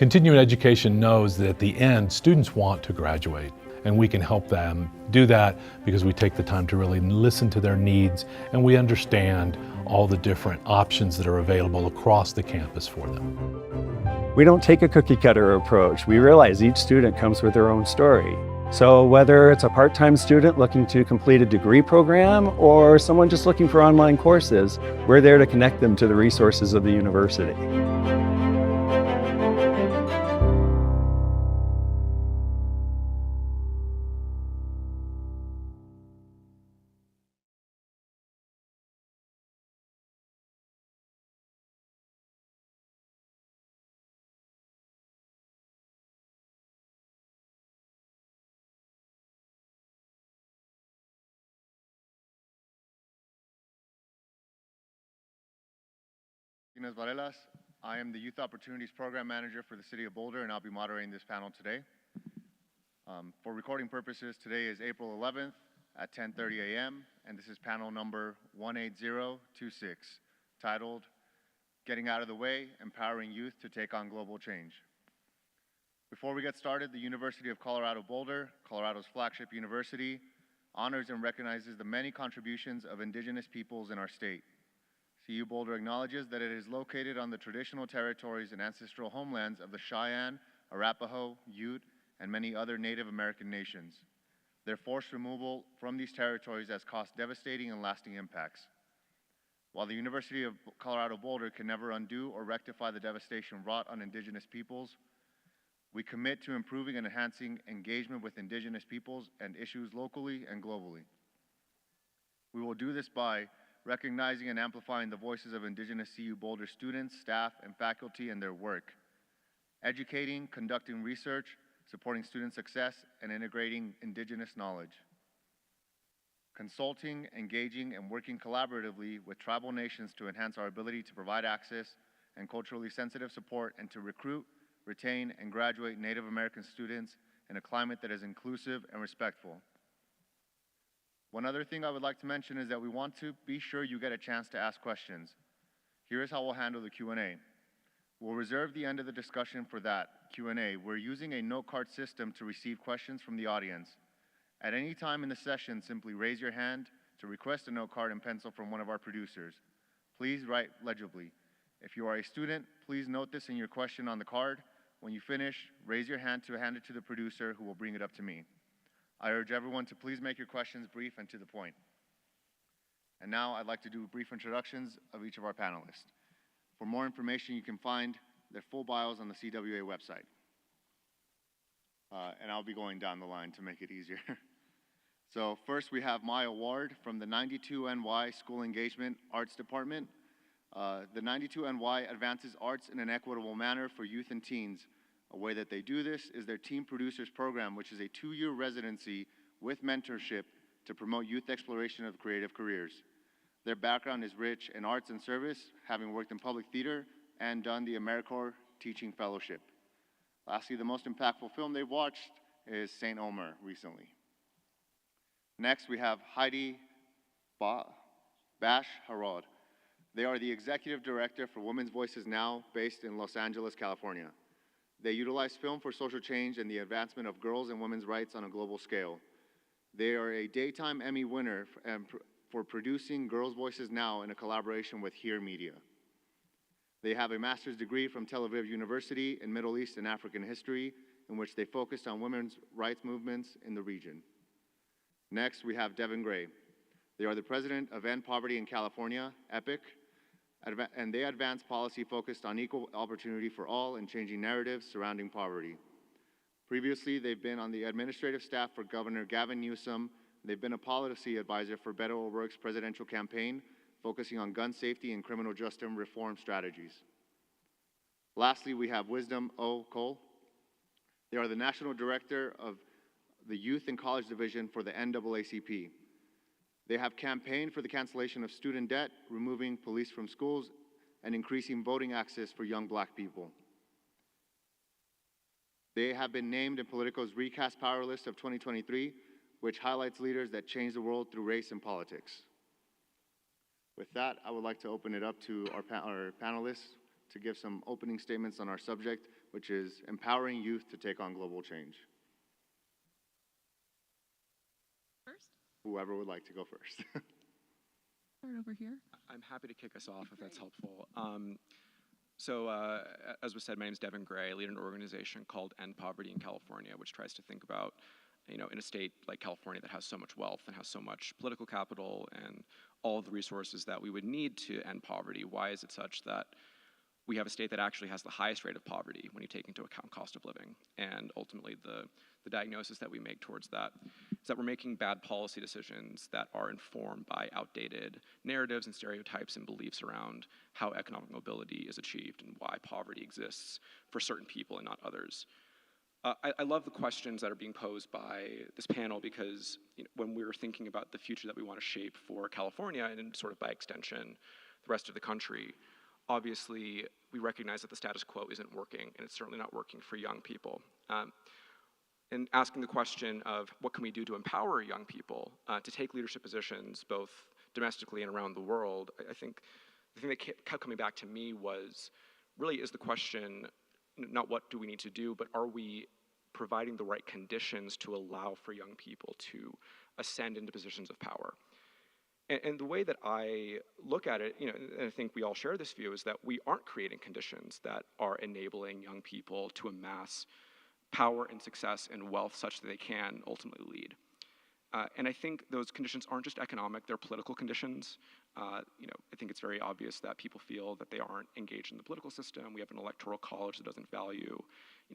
Continuing education knows that at the end, students want to graduate, and we can help them do that because we take the time to really listen to their needs and we understand all the different options that are available across the campus for them. We don't take a cookie cutter approach. We realize each student comes with their own story. So whether it's a part-time student looking to complete a degree program or someone just looking for online courses, we're there to connect them to the resources of the university. Varelas. I am the Youth Opportunities Program Manager for the City of Boulder, and I'll be moderating this panel today. For recording purposes, today is April 11th at 10:30 a.m., and this is panel number 18026, titled, Getting Out of the Way, Empowering Youth to Take on Global Change. Before we get started, the University of Colorado Boulder, Colorado's flagship university, honors and recognizes the many contributions of indigenous peoples in our state. CU Boulder acknowledges that it is located on the traditional territories and ancestral homelands of the Cheyenne, Arapaho, Ute, and many other Native American nations. Their forced removal from these territories has caused devastating and lasting impacts. While the University of Colorado Boulder can never undo or rectify the devastation wrought on indigenous peoples, we commit to improving and enhancing engagement with indigenous peoples and issues locally and globally. We will do this by recognizing and amplifying the voices of indigenous CU Boulder students, staff, and faculty in their work, educating, conducting research, supporting student success, and integrating indigenous knowledge, consulting, engaging, and working collaboratively with tribal nations to enhance our ability to provide access and culturally sensitive support and to recruit, retain, and graduate Native American students in a climate that is inclusive and respectful. One other thing I would like to mention is that we want to be sure you get a chance to ask questions. Here is how we'll handle the Q&A. We'll reserve the end of the discussion for that Q&A. We're using a note card system to receive questions from the audience. At any time in the session, simply raise your hand to request a note card and pencil from one of our producers. Please write legibly. If you are a student, please note this in your question on the card. When you finish, raise your hand to hand it to the producer who will bring it up to me. I urge everyone to please make your questions brief and to the point. And now I'd like to do brief introductions of each of our panelists. For more information, you can find their full bios on the CWA website. And I'll be going down the line to make it easier. So first we have Maya Ward from the 92NY School Engagement Arts Department. The 92NY advances arts in an equitable manner for youth and teens. A way that they do this is their Teen Producers Program, which is a 2-year residency with mentorship to promote youth exploration of creative careers. Their background is rich in arts and service, having worked in public theater and done the AmeriCorps Teaching Fellowship. Lastly, the most impactful film they've watched is St. Omer recently. Next, we have Heidi Bash Harod. They are the Executive Director for Women's Voices Now, based in Los Angeles, California. They utilize film for social change and the advancement of girls' and women's rights on a global scale. They are a Daytime Emmy winner for producing Girls' Voices Now in a collaboration with Here Media. They have a master's degree from Tel Aviv University in Middle East and African history, in which they focused on women's rights movements in the region. Next, we have Devin Gray. They are the president of End Poverty in California, EPIC, and they advance policy focused on equal opportunity for all and changing narratives surrounding poverty. Previously, they've been on the administrative staff for Governor Gavin Newsom. They've been a policy advisor for Beto O'Rourke's presidential campaign, focusing on gun safety and criminal justice reform strategies. Lastly, we have Wisdom O. Cole. They are the National Director of the Youth and College Division for the NAACP. They have campaigned for the cancellation of student debt, removing police from schools, and increasing voting access for young Black people. They have been named in Politico's Recast Power List of 2023, which highlights leaders that change the world through race and politics. With that, I would like to open it up to our panelists. to give some opening statements on our subject, which is empowering youth to take on global change. First? Whoever would like to go first. Start over here. I'm happy to kick us off if that's helpful. As was said, my name is Devin Gray. I lead an organization called End Poverty in California, which tries to think about, in a state like California that has so much wealth and has so much political capital and all of the resources that we would need to end poverty, why is it such that we have a state that actually has the highest rate of poverty when you take into account cost of living? And ultimately, the diagnosis that we make towards that is that we're making bad policy decisions that are informed by outdated narratives and stereotypes and beliefs around how economic mobility is achieved and why poverty exists for certain people and not others. I love the questions that are being posed by this panel because when we're thinking about the future that we want to shape for California and sort of by extension the rest of the country, obviously we recognize that the status quo isn't working, and it's certainly not working for young people. And asking the question of what can we do to empower young people to take leadership positions both domestically and around the world, I think the thing that kept coming back to me was really is the question, not what do we need to do, but are we providing the right conditions to allow for young people to ascend into positions of power? And the way that I look at it, and I think we all share this view, is that we aren't creating conditions that are enabling young people to amass power and success and wealth such that they can ultimately lead. And I think those conditions aren't just economic, they're political conditions. I think it's very obvious that people feel that they aren't engaged in the political system. We have an electoral college that doesn't value,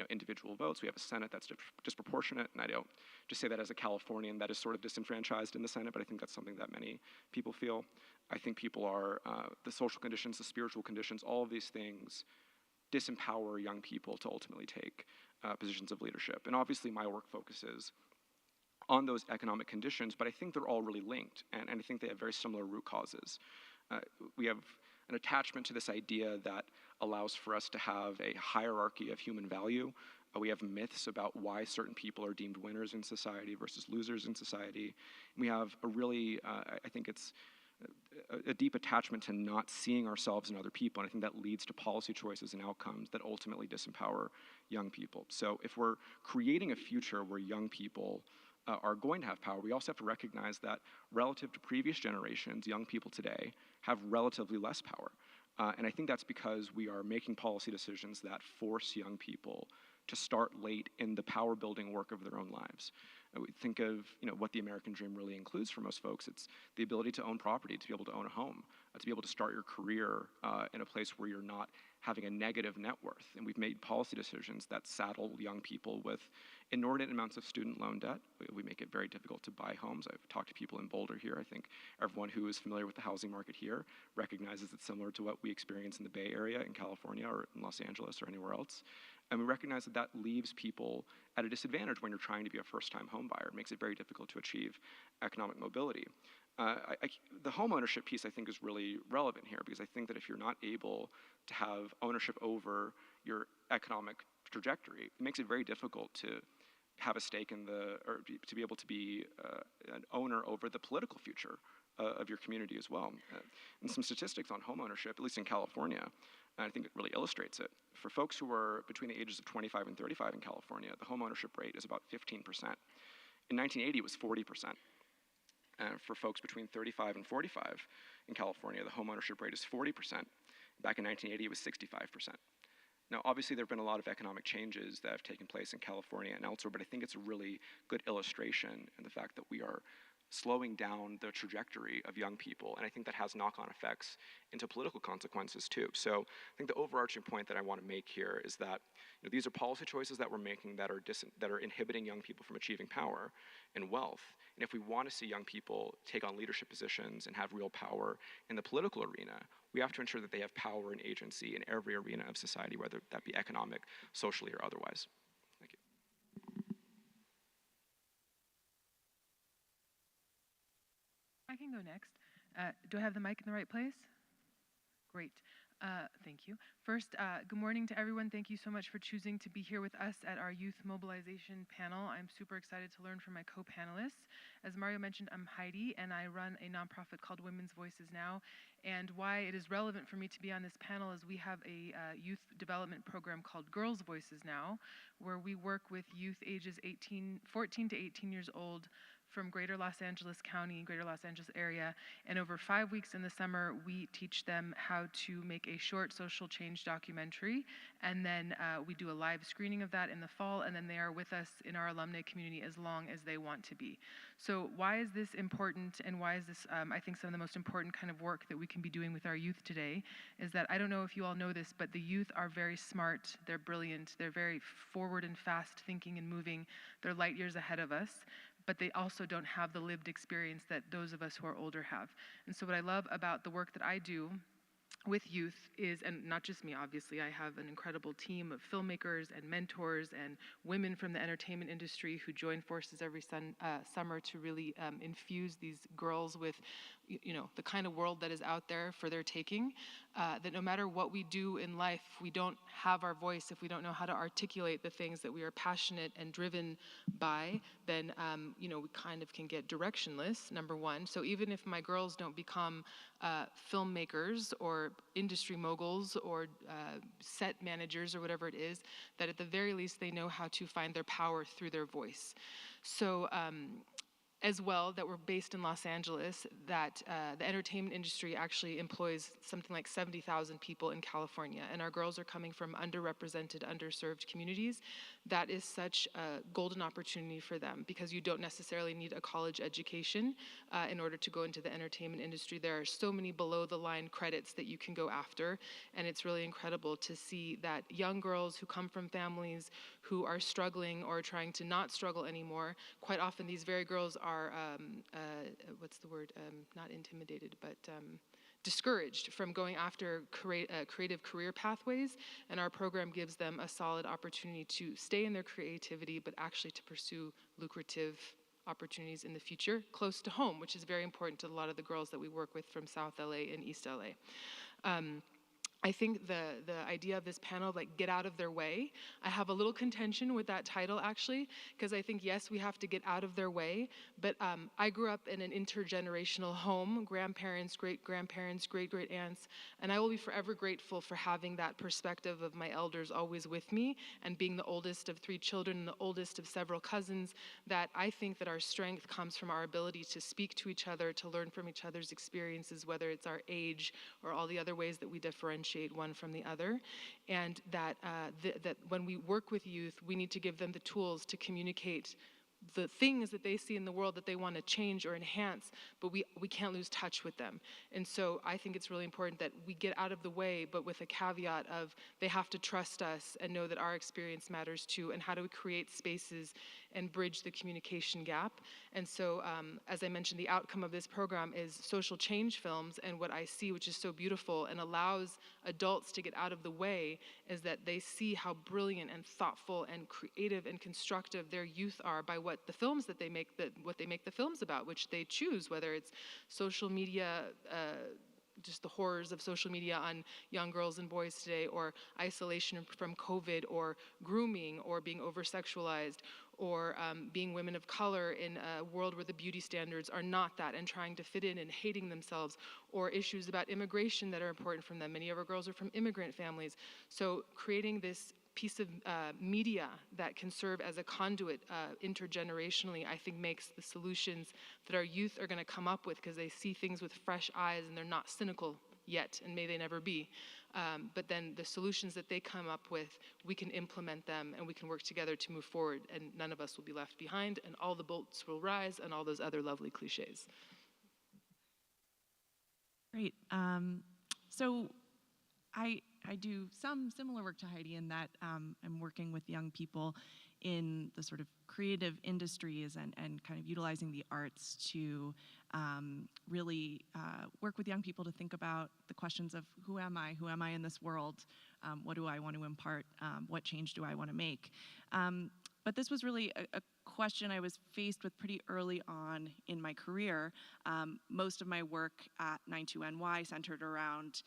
individual votes. We have a Senate that's disproportionate, and I don't just say that as a Californian that is sort of disenfranchised in the Senate, but I think that's something that many people feel. I think people are, the social conditions, the spiritual conditions, all of these things disempower young people to ultimately take positions of leadership. And obviously my work focuses on those economic conditions, but I think they're all really linked, and I think they have very similar root causes. We have an attachment to this idea that allows for us to have a hierarchy of human value. We have myths about why certain people are deemed winners in society versus losers in society. We have a really, I think it's a deep attachment to not seeing ourselves in other people, and I think that leads to policy choices and outcomes that ultimately disempower young people. So if we're creating a future where young people are going to have power, we also have to recognize that relative to previous generations, young people today have relatively less power. And I think that's because we are making policy decisions that force young people to start late in the power building work of their own lives. We think of what the American dream really includes for most folks. It's the ability to own property, to be able to own a home, to be able to start your career in a place where you're not having a negative net worth. And we've made policy decisions that saddle young people with inordinate amounts of student loan debt. We make it very difficult to buy homes. I've talked to people in Boulder here. I think everyone who is familiar with the housing market here recognizes it's similar to what we experience in the Bay Area in California or in Los Angeles or anywhere else. And we recognize that that leaves people at a disadvantage when you're trying to be a first-time home buyer. It makes it very difficult to achieve economic mobility. The home ownership piece, I think, is really relevant here because I think that if you're not able to have ownership over your economic trajectory, it makes it very difficult to have a stake in or to be able to be an owner over the political future of your community as well. And some statistics on home ownership, at least in California, and I think it really illustrates it. For folks who are between the ages of 25 and 35 in California, the home ownership rate is about 15%. In 1980, it was 40%. For folks between 35 and 45 in California, the home ownership rate is 40%. Back in 1980, it was 65%. Now, obviously, there have been a lot of economic changes that have taken place in California and elsewhere, but I think it's a really good illustration in the fact that we are slowing down the trajectory of young people, and I think that has knock-on effects into political consequences too. So I think the overarching point that I want to make here is that these are policy choices that we're making that are inhibiting young people from achieving power and wealth. And if we want to see young people take on leadership positions and have real power in the political arena, we have to ensure that they have power and agency in every arena of society, whether that be economic, socially, or otherwise. Thank you. I can go next. Do I have the mic in the right place? Great. Thank you. First, good morning to everyone. Thank you so much for choosing to be here with us at our youth mobilization panel. I'm super excited to learn from my co-panelists. As Mario mentioned, I'm Heidi, and I run a nonprofit called Women's Voices Now. And why it is relevant for me to be on this panel is we have a youth development program called Girls' Voices Now, where we work with youth ages 14 to 18 years old from Greater Los Angeles County, Greater Los Angeles area. And over 5 weeks in the summer, we teach them how to make a short social change documentary. And then we do a live screening of that in the fall, and then they are with us in our alumni community as long as they want to be. So why is this important, and why is this, I think, some of the most important kind of work that we can be doing with our youth today, is that I don't know if you all know this, but the youth are very smart, they're brilliant, they're very forward and fast thinking and moving, they're light years ahead of us, but they also don't have the lived experience that those of us who are older have. And so what I love about the work that I do with youth is, and not just me, obviously, I have an incredible team of filmmakers and mentors and women from the entertainment industry who join forces every summer to really infuse these girls with, the kind of world that is out there for their taking, that no matter what we do in life, if we don't have our voice, if we don't know how to articulate the things that we are passionate and driven by, then, we kind of can get directionless, number one. So even if my girls don't become filmmakers or industry moguls or set managers or whatever it is, that at the very least they know how to find their power through their voice. So as well, that we're based in Los Angeles, that the entertainment industry actually employs something like 70,000 people in California, and our girls are coming from underrepresented, underserved communities. That is such a golden opportunity for them, because you don't necessarily need a college education in order to go into the entertainment industry. There are so many below the line credits that you can go after, and it's really incredible to see that young girls who come from families who are struggling or trying to not struggle anymore, quite often these very girls are not intimidated, but discouraged from going after creative career pathways, and our program gives them a solid opportunity to stay in their creativity, but actually to pursue lucrative opportunities in the future close to home, which is very important to a lot of the girls that we work with from South LA and East LA. I think the idea of this panel, like, get out of their way, I have a little contention with that title, actually, because I think, yes, we have to get out of their way, but I grew up in an intergenerational home, grandparents, great-grandparents, great-great-aunts, and I will be forever grateful for having that perspective of my elders always with me, and being the oldest of 3 children and the oldest of several cousins, that I think that our strength comes from our ability to speak to each other, to learn from each other's experiences, whether it's our age or all the other ways that we differentiate one from the other, and that that when we work with youth, we need to give them the tools to communicate the things that they see in the world that they want to change or enhance, but we can't lose touch with them. And so I think it's really important that we get out of the way, but with a caveat of they have to trust us and know that our experience matters too, and how do we create spaces and bridge the communication gap. And so as I mentioned, the outcome of this program is social change films, and what I see, which is so beautiful and allows adults to get out of the way, is that they see how brilliant and thoughtful and creative and constructive their youth are by what the films that they make, what they make the films about, which they choose, whether it's social media, just the horrors of social media on young girls and boys today, or isolation from COVID, or grooming, or being over-sexualized, or being women of color in a world where the beauty standards are not that, and trying to fit in and hating themselves, or issues about immigration that are important from them. Many of our girls are from immigrant families. So creating this piece of media that can serve as a conduit intergenerationally, I think makes the solutions that our youth are going to come up with, because they see things with fresh eyes and they're not cynical yet, and may they never be. But then the solutions that they come up with, we can implement them and we can work together to move forward, and none of us will be left behind, and all the boats will rise, and all those other lovely cliches. Great. So I do some similar work to Heidi in that I'm working with young people in the sort of creative industries and kind of utilizing the arts to really work with young people to think about the questions of who am I in this world, what do I want to impart, what change do I want to make. But this was really a question I was faced with pretty early on in my career. Most of my work at 92NY centered around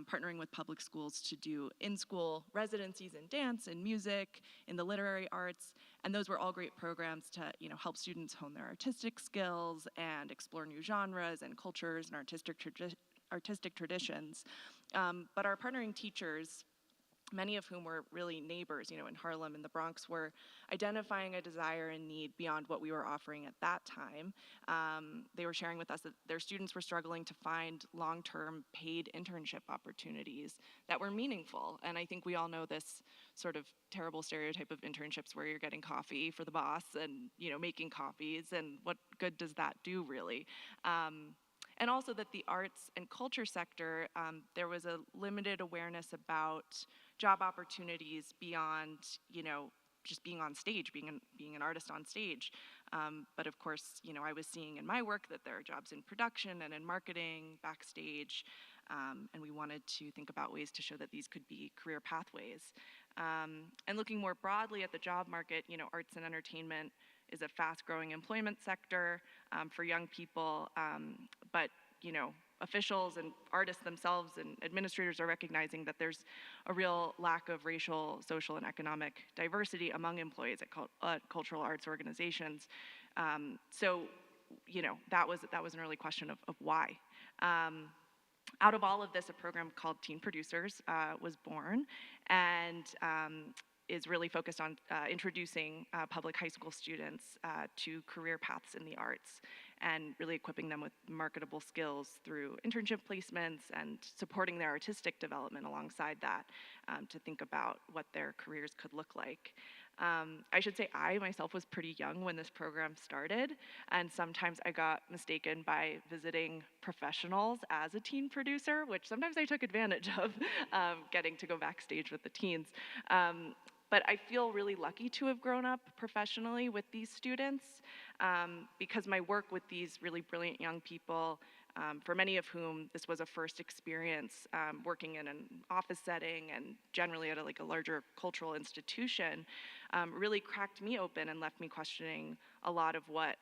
partnering with public schools to do in-school residencies in dance and music, in the literary arts, and those were all great programs to help students hone their artistic skills and explore new genres and cultures and artistic traditions. But our partnering teachers, many of whom were really neighbors, in Harlem and the Bronx, were identifying a desire and need beyond what we were offering at that time. They were sharing with us that their students were struggling to find long-term paid internship opportunities that were meaningful. And I think we all know this sort of terrible stereotype of internships where you're getting coffee for the boss and, making copies, and what good does that do, really? And also that the arts and culture sector, there was a limited awareness about job opportunities beyond, just being on stage, being an artist on stage. But of course, I was seeing in my work that there are jobs in production and in marketing, backstage, and we wanted to think about ways to show that these could be career pathways. And looking more broadly at the job market, arts and entertainment is a fast-growing employment sector for young people, but officials and artists themselves and administrators are recognizing that there's a real lack of racial, social, and economic diversity among employees at cultural arts organizations. So, that was an early question of why. Out of all of this, a program called Teen Producers was born, and is really focused on introducing public high school students to career paths in the arts and really equipping them with marketable skills through internship placements and supporting their artistic development alongside that to think about what their careers could look like. I should say I myself was pretty young when this program started, and sometimes I got mistaken by visiting professionals as a teen producer, which sometimes I took advantage of, getting to go backstage with the teens. But I feel really lucky to have grown up professionally with these students because my work with these really brilliant young people, for many of whom this was a first experience working in an office setting and generally at a larger cultural institution, really cracked me open and left me questioning a lot of what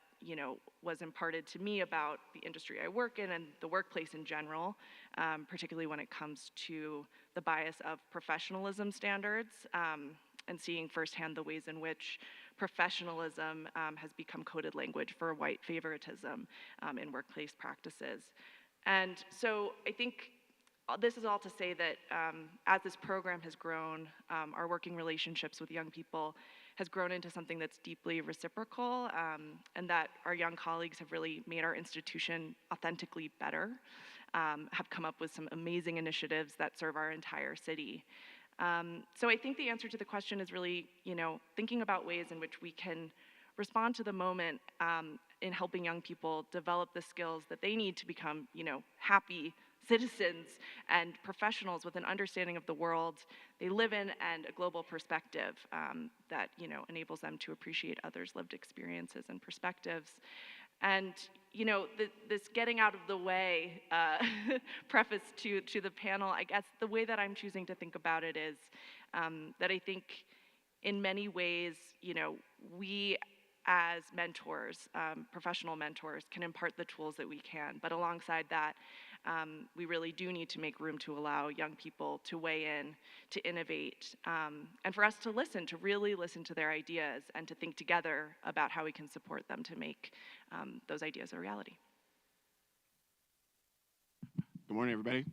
was imparted to me about the industry I work in and the workplace in general, particularly when it comes to the bias of professionalism standards, and seeing firsthand the ways in which professionalism has become coded language for white favoritism in workplace practices. And so I think this is all to say that as this program has grown, our working relationships with young people has grown into something that's deeply reciprocal, and that our young colleagues have really made our institution authentically better, have come up with some amazing initiatives that serve our entire city. So I think the answer to the question is really, thinking about ways in which we can respond to the moment in helping young people develop the skills that they need to become, happy citizens and professionals with an understanding of the world they live in and a global perspective that, enables them to appreciate others' lived experiences and perspectives. And this getting out of the way preface to the panel, I guess the way that I'm choosing to think about it is that I think in many ways, we as mentors, professional mentors, can impart the tools that we can. But alongside that, we really do need to make room to allow young people to weigh in, to innovate, and for us to listen, to really listen to their ideas and to think together about how we can support them to make those ideas a reality. Good morning, everybody.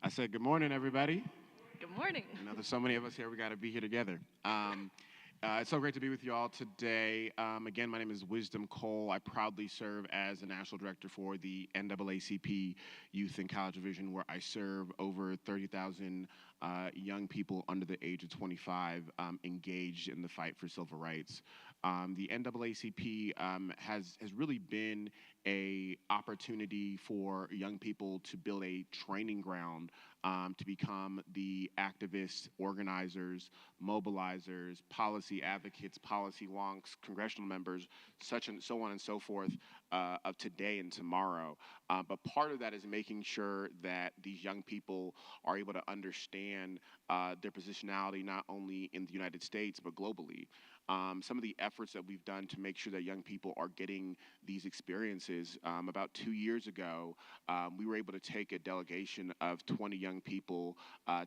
I said good morning, everybody. Good morning. There's so many of us here, we got to be here together. It's so great to be with you all today. Again, my name is Wisdom Cole. I proudly serve as the National Director for the NAACP Youth and College Division, where I serve over 30,000 young people under the age of 25 engaged in the fight for civil rights. The NAACP has really been an opportunity for young people to build a training ground to become the activists, organizers, mobilizers, policy advocates, policy wonks, congressional members, such and so on and so forth of today and tomorrow. But part of that is making sure that these young people are able to understand their positionality not only in the United States but globally. some of the efforts that we've done to make sure that young people are getting these experiences. About 2 years ago, we were able to take a delegation of 20 young people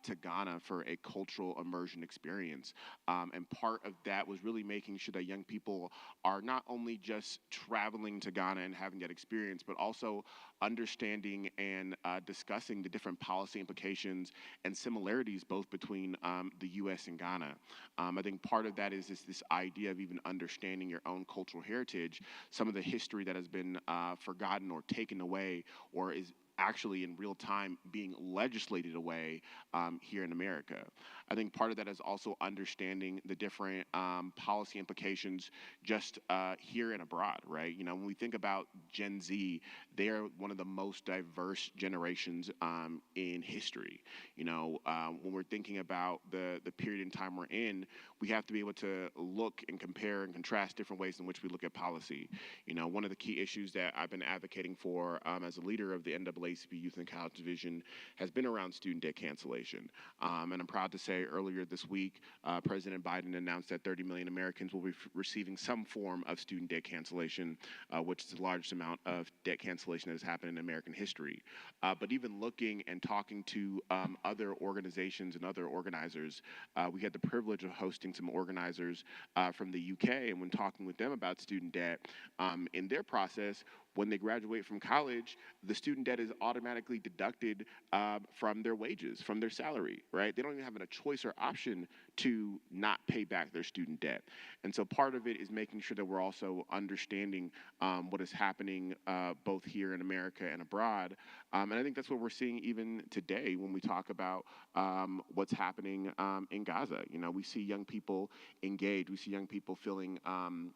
to Ghana for a cultural immersion experience. And part of that was really making sure that young people are not only just traveling to Ghana and having that experience, but also understanding and discussing the different policy implications and similarities both between the U.S. and Ghana. I think part of that is this idea of even understanding your own cultural heritage, some of the history that has been forgotten or taken away or is actually in real time being legislated away here in America. I think part of that is also understanding the different policy implications just here and abroad, right? You know, when we think about Gen Z, they are one of the most diverse generations in history. You know, when we're thinking about the period in time we're in, we have to be able to look and compare and contrast different ways in which we look at policy. You know, one of the key issues that I've been advocating for as a leader of the NAACP Youth and College Division has been around student debt cancellation. And I'm proud to say earlier this week, President Biden announced that 30 million Americans will be receiving some form of student debt cancellation, which is the largest amount of debt cancellation that has happened in American history. But even looking and talking to other organizations and other organizers, we had the privilege of hosting some organizers from the UK, and when talking with them about student debt, in their process, when they graduate from college, the student debt is automatically deducted from their wages, from their salary, right? They don't even have a choice or option to not pay back their student debt. And so part of it is making sure that we're also understanding what is happening both here in America and abroad. And I think that's what we're seeing even today when we talk about what's happening in Gaza. You know, we see young people engaged. We see young people feeling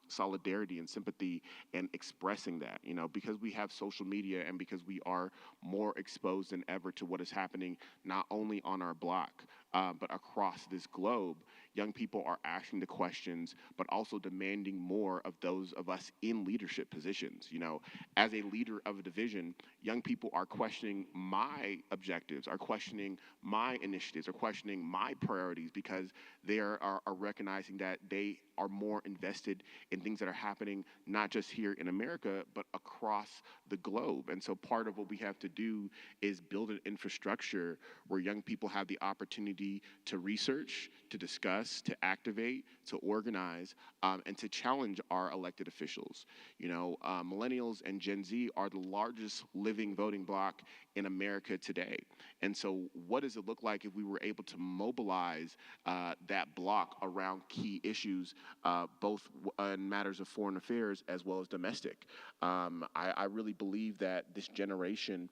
solidarity and sympathy and expressing that, you know, because we have social media and because we are more exposed than ever to what is happening, not only on our block, but across this globe. Young people are asking the questions, but also demanding more of those of us in leadership positions. You know, as a leader of a division, young people are questioning my objectives, are questioning my initiatives, are questioning my priorities because they are recognizing that they are more invested in things that are happening not just here in America, but across the globe. And so part of what we have to do is build an infrastructure where young people have the opportunity to research, to discuss, to activate, to organize, and to challenge our elected officials. You know, millennials and Gen Z are the largest living voting bloc in America today. And so what does it look like if we were able to mobilize that bloc around key issues, both in matters of foreign affairs as well as domestic? I really believe that this generation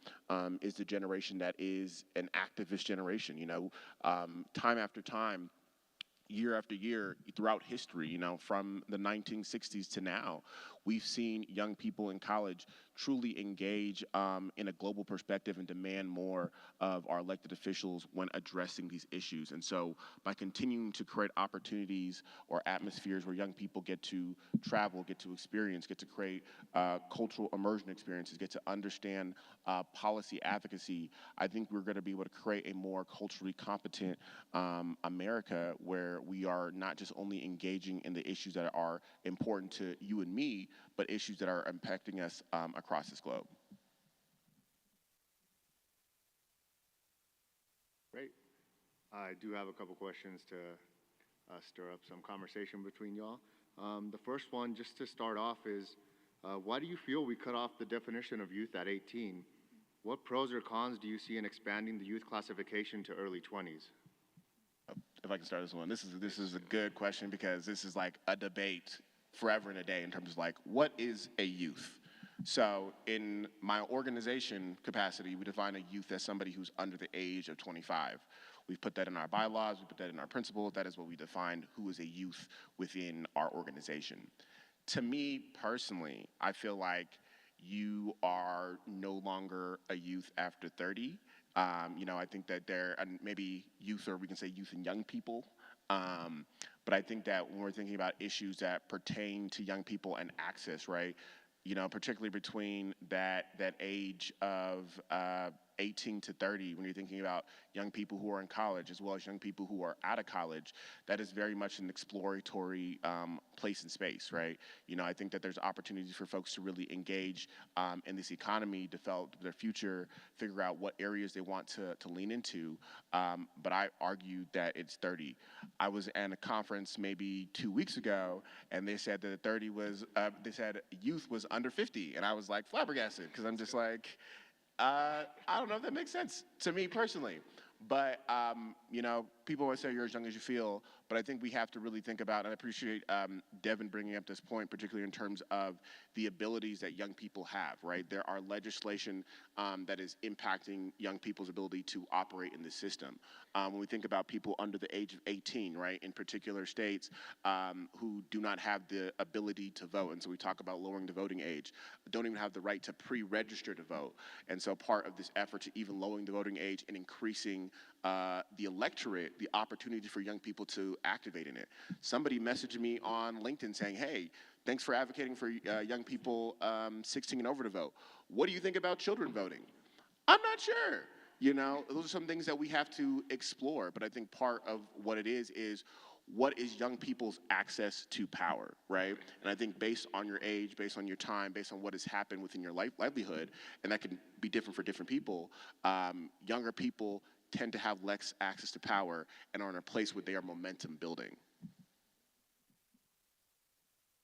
is the generation that is an activist generation. You know, time after time, year after year throughout history, you know, from the 1960s to now, we've seen young people in college truly engage in a global perspective and demand more of our elected officials when addressing these issues. And so by continuing to create opportunities or atmospheres where young people get to travel, get to experience, get to create cultural immersion experiences, get to understand policy advocacy, I think we're going to be able to create a more culturally competent America where we are not just only engaging in the issues that are important to you and me, but issues that are impacting us across this globe. Great. I do have a couple questions to stir up some conversation between y'all. The first one, just to start off, is why do you feel we cut off the definition of youth at 18? What pros or cons do you see in expanding the youth classification to early 20s? If I can start this one, this is a good question because this is like a debate forever and a day in terms of like, what is a youth? So in my organization capacity, we define a youth as somebody who's under the age of 25. We've put that in our bylaws, we put that in our principles. That is what we define who is a youth within our organization. To me personally, I feel like you are no longer a youth after 30. You know, I think that there, and maybe youth, or we can say youth and young people. But I think that when we're thinking about issues that pertain to young people and access, right, you know, particularly between that age of 18 to 30, when you're thinking about young people who are in college as well as young people who are out of college, that is very much an exploratory place and space, right? You know, I think that there's opportunities for folks to really engage in this economy, develop their future, figure out what areas they want to lean into. But I argue that it's 30. I was at a conference maybe 2 weeks ago, and they said that 30 was, they said youth was under 50. And I was like flabbergasted, because I'm just like, I don't know if that makes sense to me personally. But, you know, people always say you're as young as you feel, but I think we have to really think about, and I appreciate Devin bringing up this point, particularly in terms of the abilities that young people have, right? There are legislation that is impacting young people's ability to operate in the system. When we think about people under the age of 18, right, in particular states who do not have the ability to vote, and so we talk about lowering the voting age, don't even have the right to pre-register to vote. And so part of this effort to even lowering the voting age and increasing the electorate, the opportunity for young people to activate in it. Somebody messaged me on LinkedIn saying, hey, thanks for advocating for young people 16 and over to vote. What do you think about children voting? I'm not sure. You know, those are some things that we have to explore, but I think part of what it is what is young people's access to power, right? And I think based on your age, based on your time, based on what has happened within your livelihood, and that can be different for different people, younger people tend to have less access to power and are in a place where they are momentum building.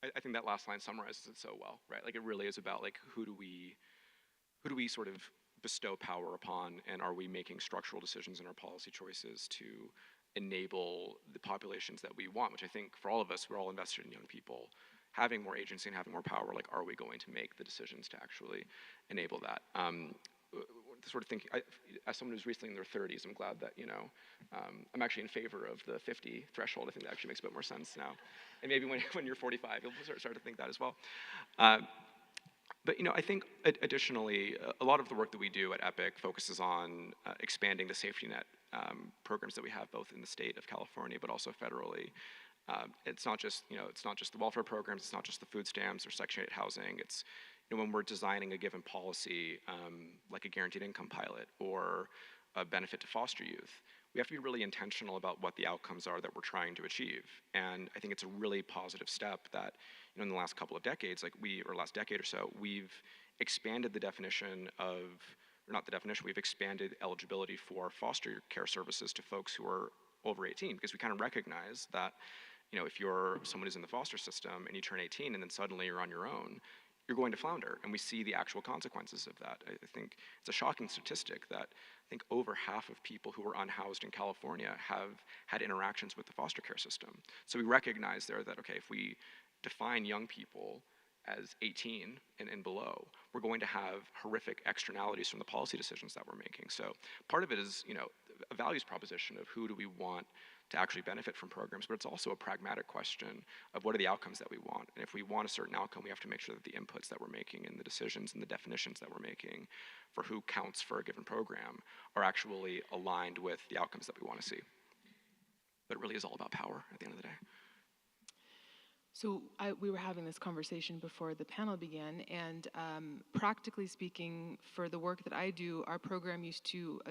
I think that last line summarizes it so well, right? Like, it really is about, like, who do we sort of bestow power upon, and are we making structural decisions in our policy choices to enable the populations that we want, which I think for all of us, we're all invested in young people having more agency and having more power. Like, are we going to make the decisions to actually enable that? Sort of thinking, as someone who's recently in their 30s, I'm glad that, you know, I'm actually in favor of the 50 threshold. I think that actually makes a bit more sense now. And maybe when you're 45, you'll start to think that as well. But, you know, I think additionally, a lot of the work that we do at EPIC focuses on expanding the safety net programs that we have both in the state of California, but also federally. It's not just, you know, it's not just the welfare programs, it's not just the food stamps or Section 8 housing. It's, you know, when we're designing a given policy, like a guaranteed income pilot or a benefit to foster youth, we have to be really intentional about what the outcomes are that we're trying to achieve. And I think it's a really positive step that, you know, in the last couple of decades, or last decade or so, we've expanded the definition of, or not the definition, we've expanded eligibility for foster care services to folks who are over 18, because we kind of recognize that, you know, if you're someone who's in the foster system and you turn 18 and then suddenly you're on your own, you're going to flounder, and we see the actual consequences of that. I think it's a shocking statistic that I think over half of people who are unhoused in California have had interactions with the foster care system. So we recognize there that, okay, if we define young people as 18 and below, we're going to have horrific externalities from the policy decisions that we're making. So part of it is, you know, a values proposition of who do we want to actually benefit from programs, but it's also a pragmatic question of what are the outcomes that we want. And if we want a certain outcome, we have to make sure that the inputs that we're making and the decisions and the definitions that we're making for who counts for a given program are actually aligned with the outcomes that we want to see. But it really is all about power at the end of the day. So we were having this conversation before the panel began, and practically speaking, for the work that I do, our program used to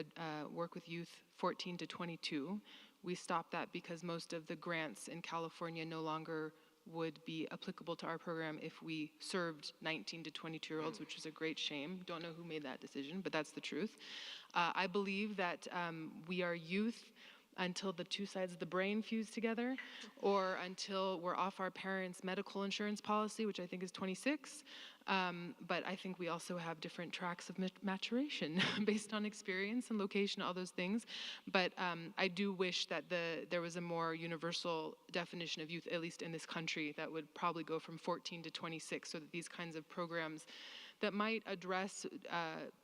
work with youth 14 to 22. We stopped that because most of the grants in California no longer would be applicable to our program if we served 19 to 22-year-olds, which is a great shame. Don't know who made that decision, but that's the truth. I believe that we are youth until the two sides of the brain fuse together, or until we're off our parents' medical insurance policy, which I think is 26. But I think we also have different tracks of maturation based on experience and location, all those things. But I do wish that there was a more universal definition of youth, at least in this country, that would probably go from 14 to 26, so that these kinds of programs that might address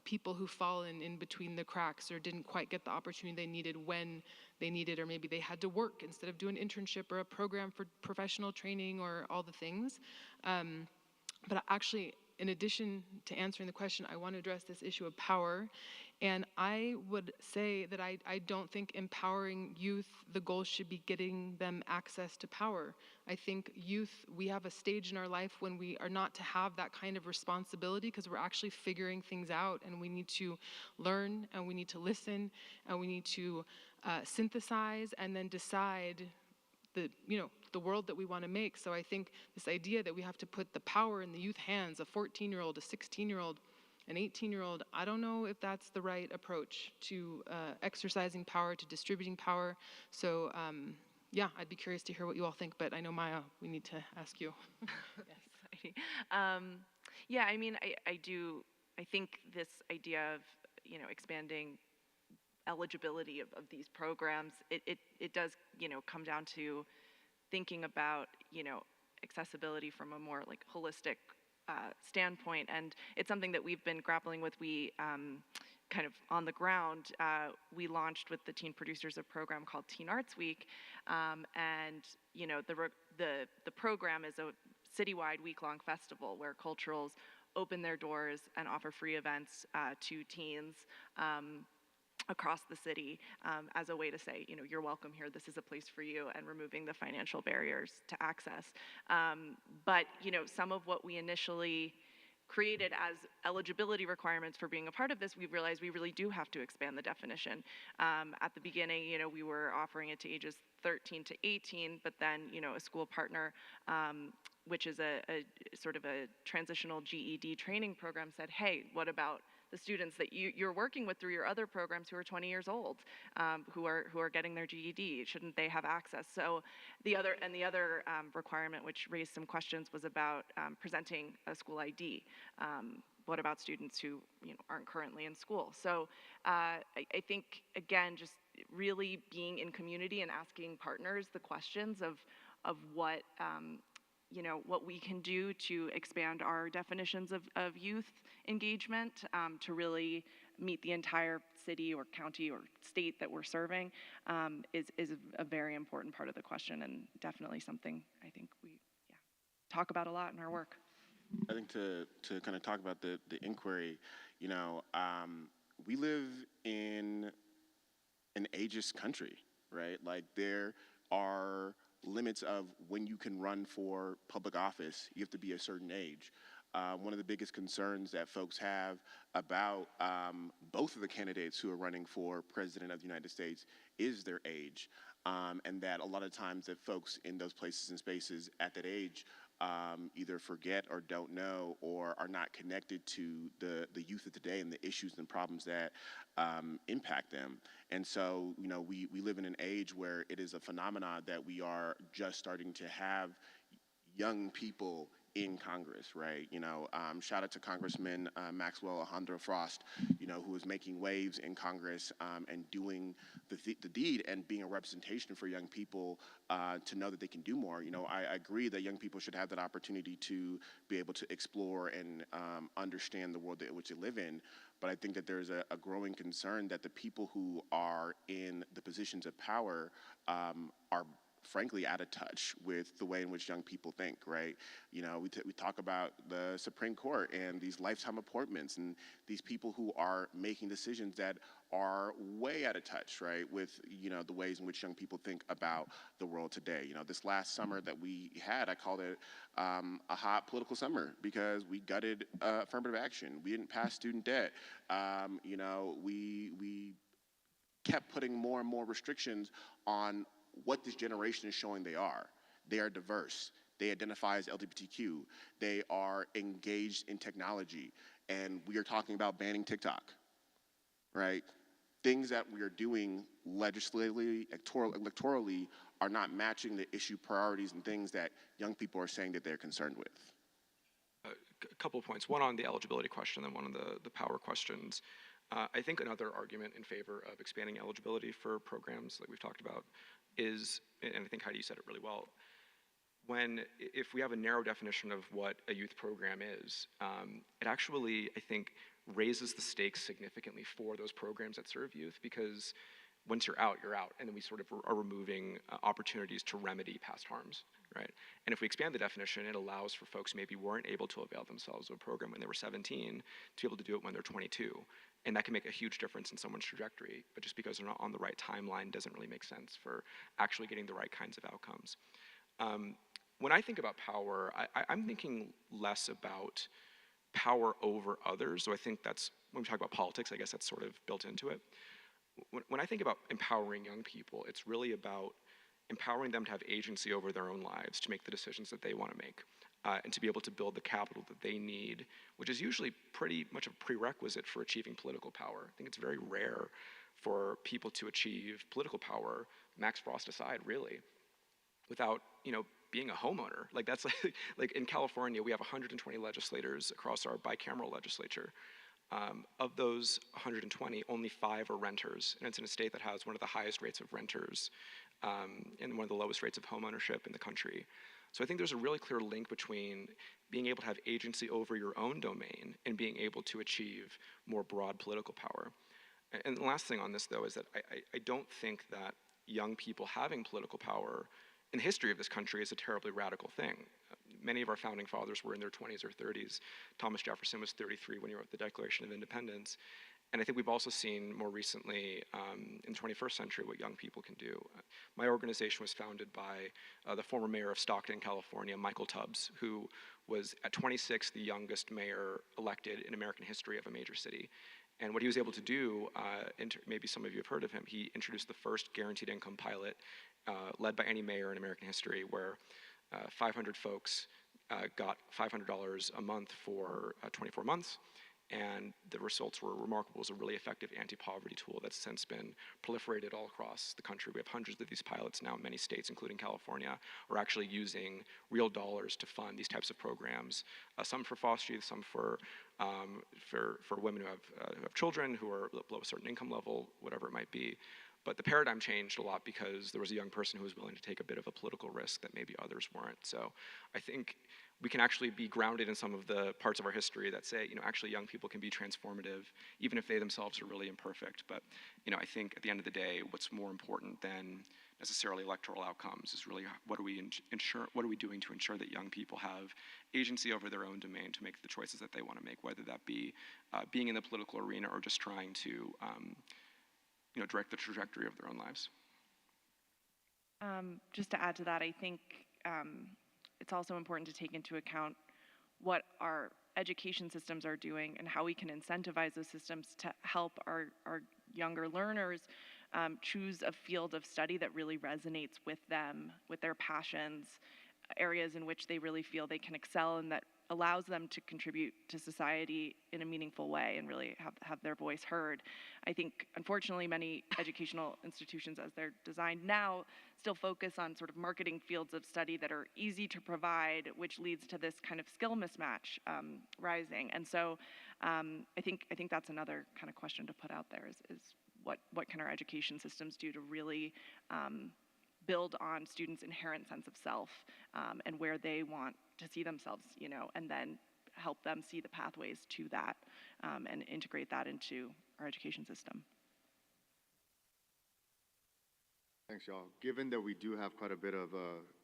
people who fall in between the cracks or didn't quite get the opportunity they needed when they needed, or maybe they had to work instead of doing an internship or a program for professional training or all the things. But actually, in addition to answering the question, I want to address this issue of power. And I would say that I don't think empowering youth, the goal should be getting them access to power. I think youth, we have a stage in our life when we are not to have that kind of responsibility because we're actually figuring things out, and we need to learn, and we need to listen, and we need to synthesize and then decide the world that we want to make. So I think this idea that we have to put the power in the youth hands, a 14-year-old, a 16-year-old, an 18-year-old, I don't know if that's the right approach to exercising power, to distributing power. So yeah, I'd be curious to hear what you all think, but I know, Maya, we need to ask you. Yes, yeah, I mean, I think this idea of, expanding eligibility of these programs, it does, come down to thinking about, accessibility from a more like holistic standpoint, and it's something that we've been grappling with. We kind of on the ground, we launched with the teen producers a program called Teen Arts Week, and the program is a citywide week-long festival where culturals open their doors and offer free events to teens across the city, as a way to say, you're welcome here, this is a place for you, and removing the financial barriers to access. But some of what we initially created as eligibility requirements for being a part of this, we realized we really do have to expand the definition. At the beginning, we were offering it to ages 13 to 18, but then, a school partner, which is a sort of a transitional GED training program, said, hey, what about the students that you're working with through your other programs who are 20 years old, who are getting their GED? Shouldn't they have access? So the other requirement, which raised some questions, was about presenting a school ID. What about students who aren't currently in school? So I think, again, just really being in community and asking partners the questions of what what we can do to expand our definitions of youth engagement, to really meet the entire city or county or state that we're serving, is a very important part of the question, and definitely something I think we talk about a lot in our work. I think to kind of talk about the inquiry, we live in an ageist country, right? Like, there are limits of when you can run for public office. You have to be a certain age. One of the biggest concerns that folks have about both of the candidates who are running for president of the United States is their age, and that a lot of times that folks in those places and spaces at that age either forget or don't know or are not connected to the youth of today and the issues and problems that impact them. And so, we live in an age where it is a phenomenon that we are just starting to have young people in Congress, right? Shout out to Congressman Maxwell Alejandro Frost, who is making waves in Congress and doing the deed and being a representation for young people to know that they can do more. I agree that young people should have that opportunity to be able to explore and understand the world in which they live in. But I think that there's a growing concern that the people who are in the positions of power are frankly out of touch with the way in which young people think, right? We talk about the Supreme Court and these lifetime appointments and these people who are making decisions that are way out of touch, right, with, the ways in which young people think about the world today. This last summer that we had, I called it a hot political summer because we gutted affirmative action. We didn't pass student debt. We kept putting more and more restrictions on what this generation is showing they are. They are diverse. They identify as LGBTQ. They are engaged in technology. And we are talking about banning TikTok, right? Things that we are doing legislatively, electorally, are not matching the issue priorities and things that young people are saying that they're concerned with. A couple of points, one on the eligibility question and one on the power questions. I think another argument in favor of expanding eligibility for programs like we've talked about is, and I think Heidi said it really well, if we have a narrow definition of what a youth program is, it actually, I think, raises the stakes significantly for those programs that serve youth, because once you're out, and then we sort of are removing opportunities to remedy past harms, right? And if we expand the definition, it allows for folks who maybe weren't able to avail themselves of a program when they were 17 to be able to do it when they're 22. And that can make a huge difference in someone's trajectory, but just because they're not on the right timeline doesn't really make sense for actually getting the right kinds of outcomes. When I think about power, I'm thinking less about power over others. So I think that's, when we talk about politics, I guess that's sort of built into it. When I think about empowering young people, it's really about empowering them to have agency over their own lives, to make the decisions that they want to make, and to be able to build the capital that they need, which is usually pretty much a prerequisite for achieving political power. I think it's very rare for people to achieve political power, Max Frost aside, really, without, being a homeowner. Like that's like in California, we have 120 legislators across our bicameral legislature. Of those 120, only 5 are renters, and it's in a state that has one of the highest rates of renters and one of the lowest rates of homeownership in the country. So I think there's a really clear link between being able to have agency over your own domain and being able to achieve more broad political power. And the last thing on this, though, is that I don't think that young people having political power in the history of this country is a terribly radical thing. Many of our founding fathers were in their 20s or 30s. Thomas Jefferson was 33 when he wrote the Declaration of Independence. And I think we've also seen more recently in the 21st century what young people can do. My organization was founded by the former mayor of Stockton, California, Michael Tubbs, who was at 26 the youngest mayor elected in American history of a major city. And what he was able to do, maybe some of you have heard of him, he introduced the first guaranteed income pilot led by any mayor in American history, where 500 folks got $500 a month for 24 months. And the results were remarkable. It was a really effective anti-poverty tool that's since been proliferated all across the country. We have hundreds of these pilots now in many states, including California, are actually using real dollars to fund these types of programs. Some for foster youth, some for women who have children who are below a certain income level, whatever it might be. But the paradigm changed a lot because there was a young person who was willing to take a bit of a political risk that maybe others weren't. So I think we can actually be grounded in some of the parts of our history that say, actually young people can be transformative, even if they themselves are really imperfect. But, I think at the end of the day, what's more important than necessarily electoral outcomes is really what are we doing to ensure that young people have agency over their own domain to make the choices that they want to make, whether that be being in the political arena or just trying to direct the trajectory of their own lives. Just to add to that, I think it's also important to take into account what our education systems are doing and how we can incentivize those systems to help our younger learners choose a field of study that really resonates with them, with their passions, areas in which they really feel they can excel and that allows them to contribute to society in a meaningful way and really have their voice heard. I think, unfortunately, many educational institutions, as they're designed now, still focus on sort of marketing fields of study that are easy to provide, which leads to this kind of skill mismatch rising. And so I think that's another kind of question to put out there is what can our education systems do to really build on students' inherent sense of self and where they want to see themselves, and then help them see the pathways to that and integrate that into our education system. Thanks, y'all. Given that we do have quite a bit of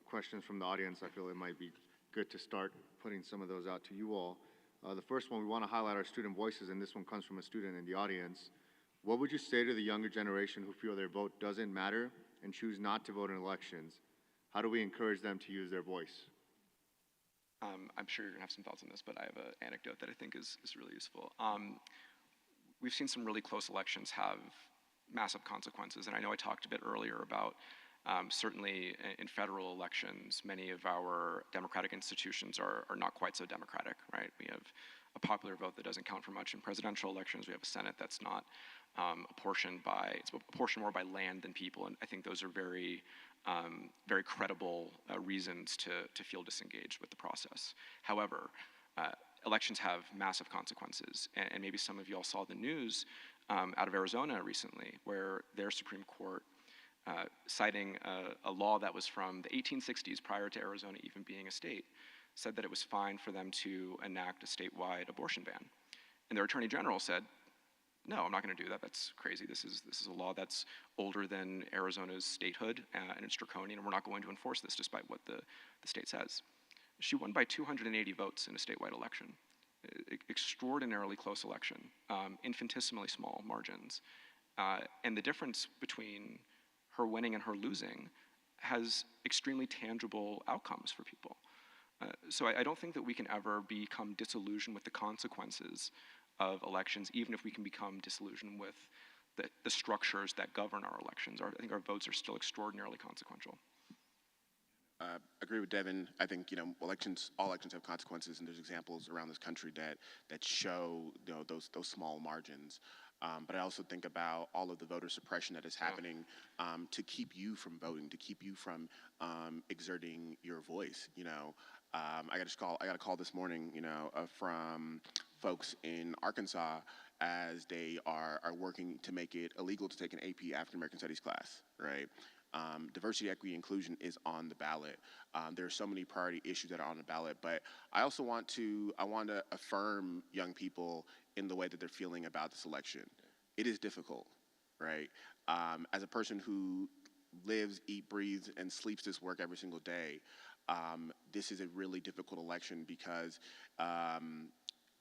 questions from the audience, I feel it might be good to start putting some of those out to you all. The first one, we want to highlight our student voices, and this one comes from a student in the audience. What would you say to the younger generation who feel their vote doesn't matter and choose not to vote in elections? How do we encourage them to use their voice? I'm sure you're gonna have some thoughts on this, but I have an anecdote that I think is really useful. We've seen some really close elections have massive consequences, and I know I talked a bit earlier about certainly in federal elections, many of our democratic institutions are not quite so democratic, right? We have a popular vote that doesn't count for much in presidential elections. We have a Senate that's not apportioned more by land than people, and I think those are very credible reasons to feel disengaged with the process. However, elections have massive consequences, and maybe some of you all saw the news out of Arizona recently, where their Supreme Court, citing a law that was from the 1860s, prior to Arizona even being a state, said that it was fine for them to enact a statewide abortion ban. And their Attorney General said, no, I'm not going to do that. That's crazy. This is a law that's older than Arizona's statehood, and it's draconian, and we're not going to enforce this despite what the state says. She won by 280 votes in a statewide election. extraordinarily close election, infinitesimally small margins. And the difference between her winning and her losing has extremely tangible outcomes for people. So I don't think that we can ever become disillusioned with the consequences of elections, even if we can become disillusioned with the structures that govern our elections. I think our votes are still extraordinarily consequential. Agree with Devin. I think all elections have consequences, and there's examples around this country that show those small margins. But I also think about all of the voter suppression that is happening to keep you from voting, to keep you from exerting your voice. I got a call this morning, from folks in Arkansas as they are working to make it illegal to take an AP African American Studies class, right? Diversity, equity, inclusion is on the ballot. There are so many priority issues that are on the ballot, but I also want to affirm young people in the way that they're feeling about this election. It is difficult, right? As a person who lives, eats, breathes, and sleeps this work every single day, this is a really difficult election because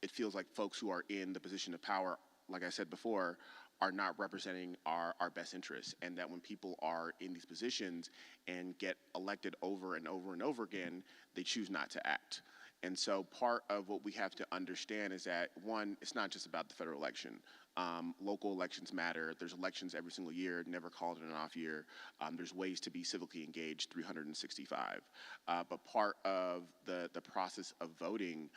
it feels like folks who are in the position of power, like I said before, are not representing our best interests, and that when people are in these positions and get elected over and over and over again, they choose not to act. And so part of what we have to understand is that, one, it's not just about the federal election. Local elections matter. There's elections every single year, never called it an off year. There's ways to be civically engaged 365. But part of the process of voting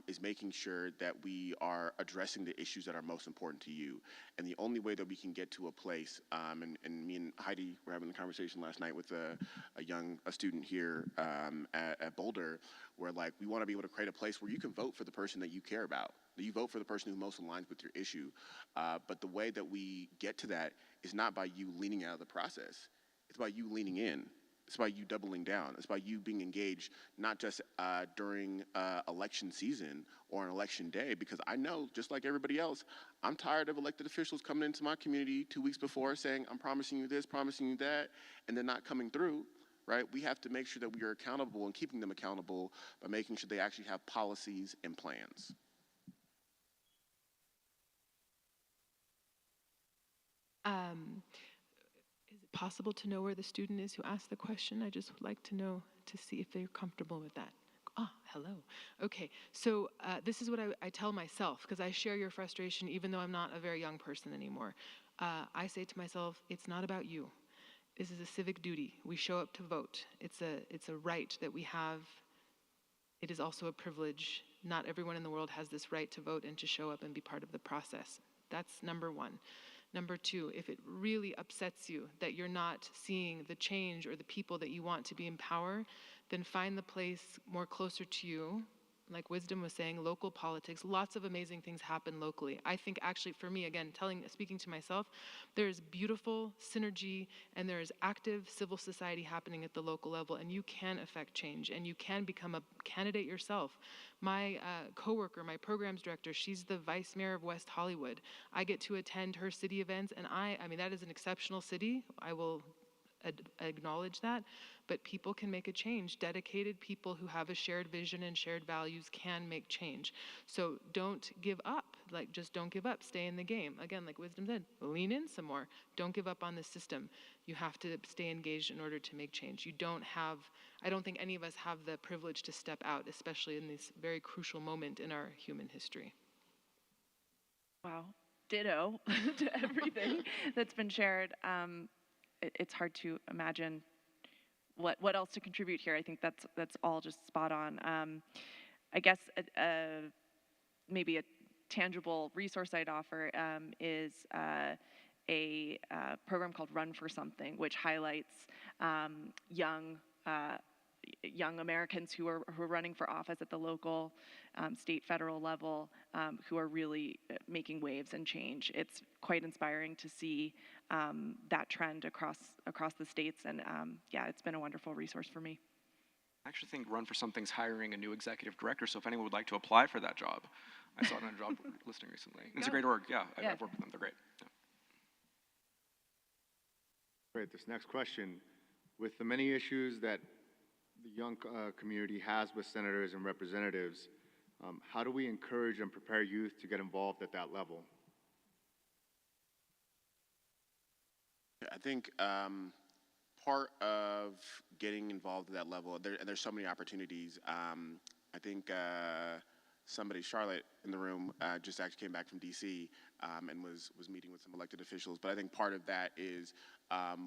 is making sure that we are addressing the issues that are most important to you. And the only way that we can get to a place, and me and Heidi were having a conversation last night with a student here at Boulder, where we want to be able to create a place where you can vote for the person that you care about, that you vote for the person who most aligns with your issue. But the way that we get to that is not by you leaning out of the process. It's by you leaning in. It's about you doubling down. It's about you being engaged, not just during election season or an election day, because I know, just like everybody else, I'm tired of elected officials coming into my community 2 weeks before saying, I'm promising you this, promising you that, and then not coming through, right? We have to make sure that we are accountable and keeping them accountable by making sure they actually have policies and plans. Is it possible to know where the student is who asked the question? I just would like to know to see if they're comfortable with that. Ah, hello. Okay, so this is what I tell myself, because I share your frustration even though I'm not a very young person anymore. I say to myself, it's not about you. This is a civic duty. We show up to vote. It's a right that we have. It is also a privilege. Not everyone in the world has this right to vote and to show up and be part of the process. That's number one. Number two, if it really upsets you that you're not seeing the change or the people that you want to be in power, then find the place more closer to you. Like Wisdom was saying, local politics, lots of amazing things happen locally. I think actually for me, again, speaking to myself, there is beautiful synergy and there is active civil society happening at the local level, and you can affect change and you can become a candidate yourself. My coworker, my programs director, she's the vice mayor of West Hollywood. I get to attend her city events, and I mean, that is an exceptional city. I will acknowledge that, but people can make a change. Dedicated people who have a shared vision and shared values can make change. So don't give up. Just don't give up. Stay in the game. Again, like Wisdom said, lean in some more. Don't give up on the system. You have to stay engaged in order to make change. I don't think any of us have the privilege to step out, especially in this very crucial moment in our human history. Wow, ditto to everything that's been shared. It's hard to imagine what else to contribute here. I think that's all just spot on. I guess maybe a tangible resource I'd offer is a program called Run for Something, which highlights young Americans who are running for office at the local, state, federal level, who are really making waves and change. It's quite inspiring to see that trend across the states, and yeah, it's been a wonderful resource for me. I actually think Run for Something's hiring a new executive director, so if anyone would like to apply for that job, I saw it on a job listing recently. It's a great org, yeah. I've worked with them, they're great. Yeah. Great, this next question. With the many issues that the young community has with senators and representatives, How do we encourage and prepare youth to get involved at that level? I think part of getting involved at that level, and there's so many opportunities. I think somebody, Charlotte, in the room, just actually came back from DC and was meeting with some elected officials. But I think part of that is,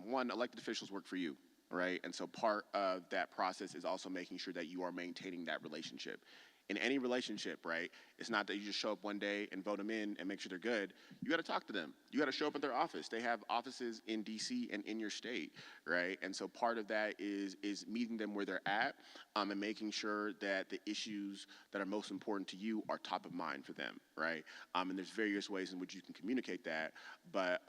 one, elected officials work for you, right? And so part of that process is also making sure that you are maintaining that relationship. In any relationship, right, it's not that you just show up one day and vote them in and make sure they're good. You got to talk to them. You got to show up at their office. They have offices in DC and in your state, right? And so part of that is meeting them where they're at and making sure that the issues that are most important to you are top of mind for them, right? And there's various ways in which you can communicate that. But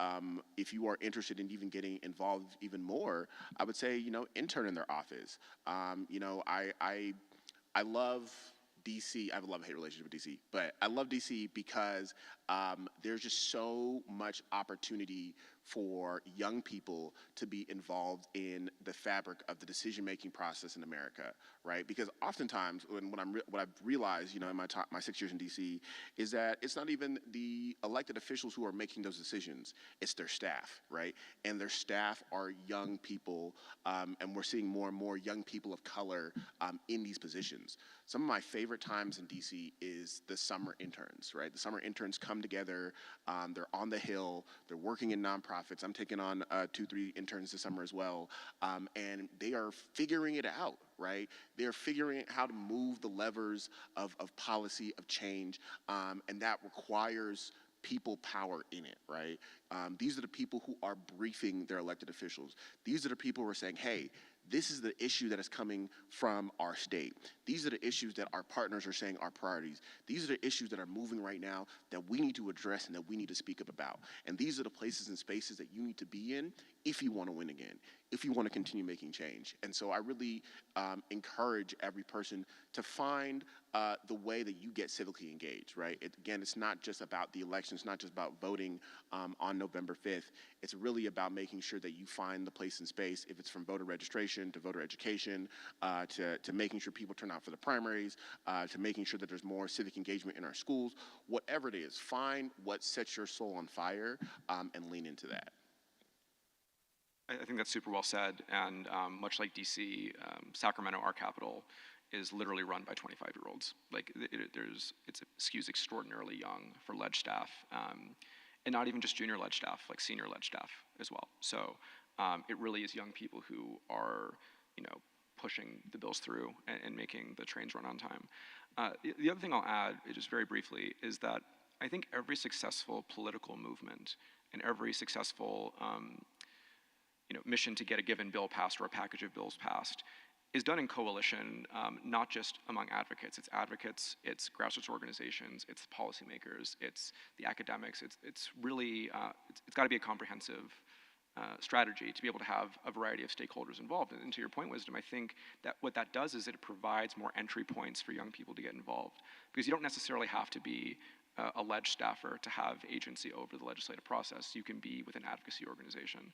if you are interested in even getting involved even more, I would say, intern in their office. I love DC. I have a love-hate relationship with DC, but I love DC because there's just so much opportunity for young people to be involved in the fabric of the decision-making process in America, right? Because oftentimes, what I've realized, in my 6 years in DC, is that it's not even the elected officials who are making those decisions; it's their staff, right? And their staff are young people, and we're seeing more and more young people of color in these positions. Some of my favorite times in DC is the summer interns, right? The summer interns come together, they're on the Hill, they're working in nonprofits. I'm taking on 2-3 interns this summer as well, and they are figuring it out, right? They're figuring out how to move the levers of policy, of change, and that requires people power in it, right? These are the people who are briefing their elected officials. These are the people who are saying, hey, this is the issue that is coming from our state. These are the issues that our partners are saying are priorities. These are the issues that are moving right now that we need to address and that we need to speak up about. And these are the places and spaces that you need to be in if you want to win again, if you want to continue making change. And so I really encourage every person to find the way that you get civically engaged, right? Again, it's not just about the election. It's not just about voting on November 5th. It's really about making sure that you find the place and space, if it's from voter registration to voter education, to making sure people turn out for the primaries, to making sure that there's more civic engagement in our schools. Whatever it is, find what sets your soul on fire and lean into that. I think that's super well said, and much like DC, Sacramento, our capital, is literally run by 25-year-olds. Like, it skews extraordinarily young for ledge staff, and not even just junior ledge staff, like senior ledge staff as well. So it really is young people who are, pushing the bills through and making the trains run on time. The other thing I'll add, just very briefly, is that I think every successful political movement and every successful mission to get a given bill passed or a package of bills passed is done in coalition, not just among advocates. It's advocates, it's grassroots organizations, it's policymakers, it's the academics. It's really, it's got to be a comprehensive strategy to be able to have a variety of stakeholders involved. And to your point, Wisdom, I think that what that does is it provides more entry points for young people to get involved, because you don't necessarily have to be a ledge staffer to have agency over the legislative process. You can be with an advocacy organization.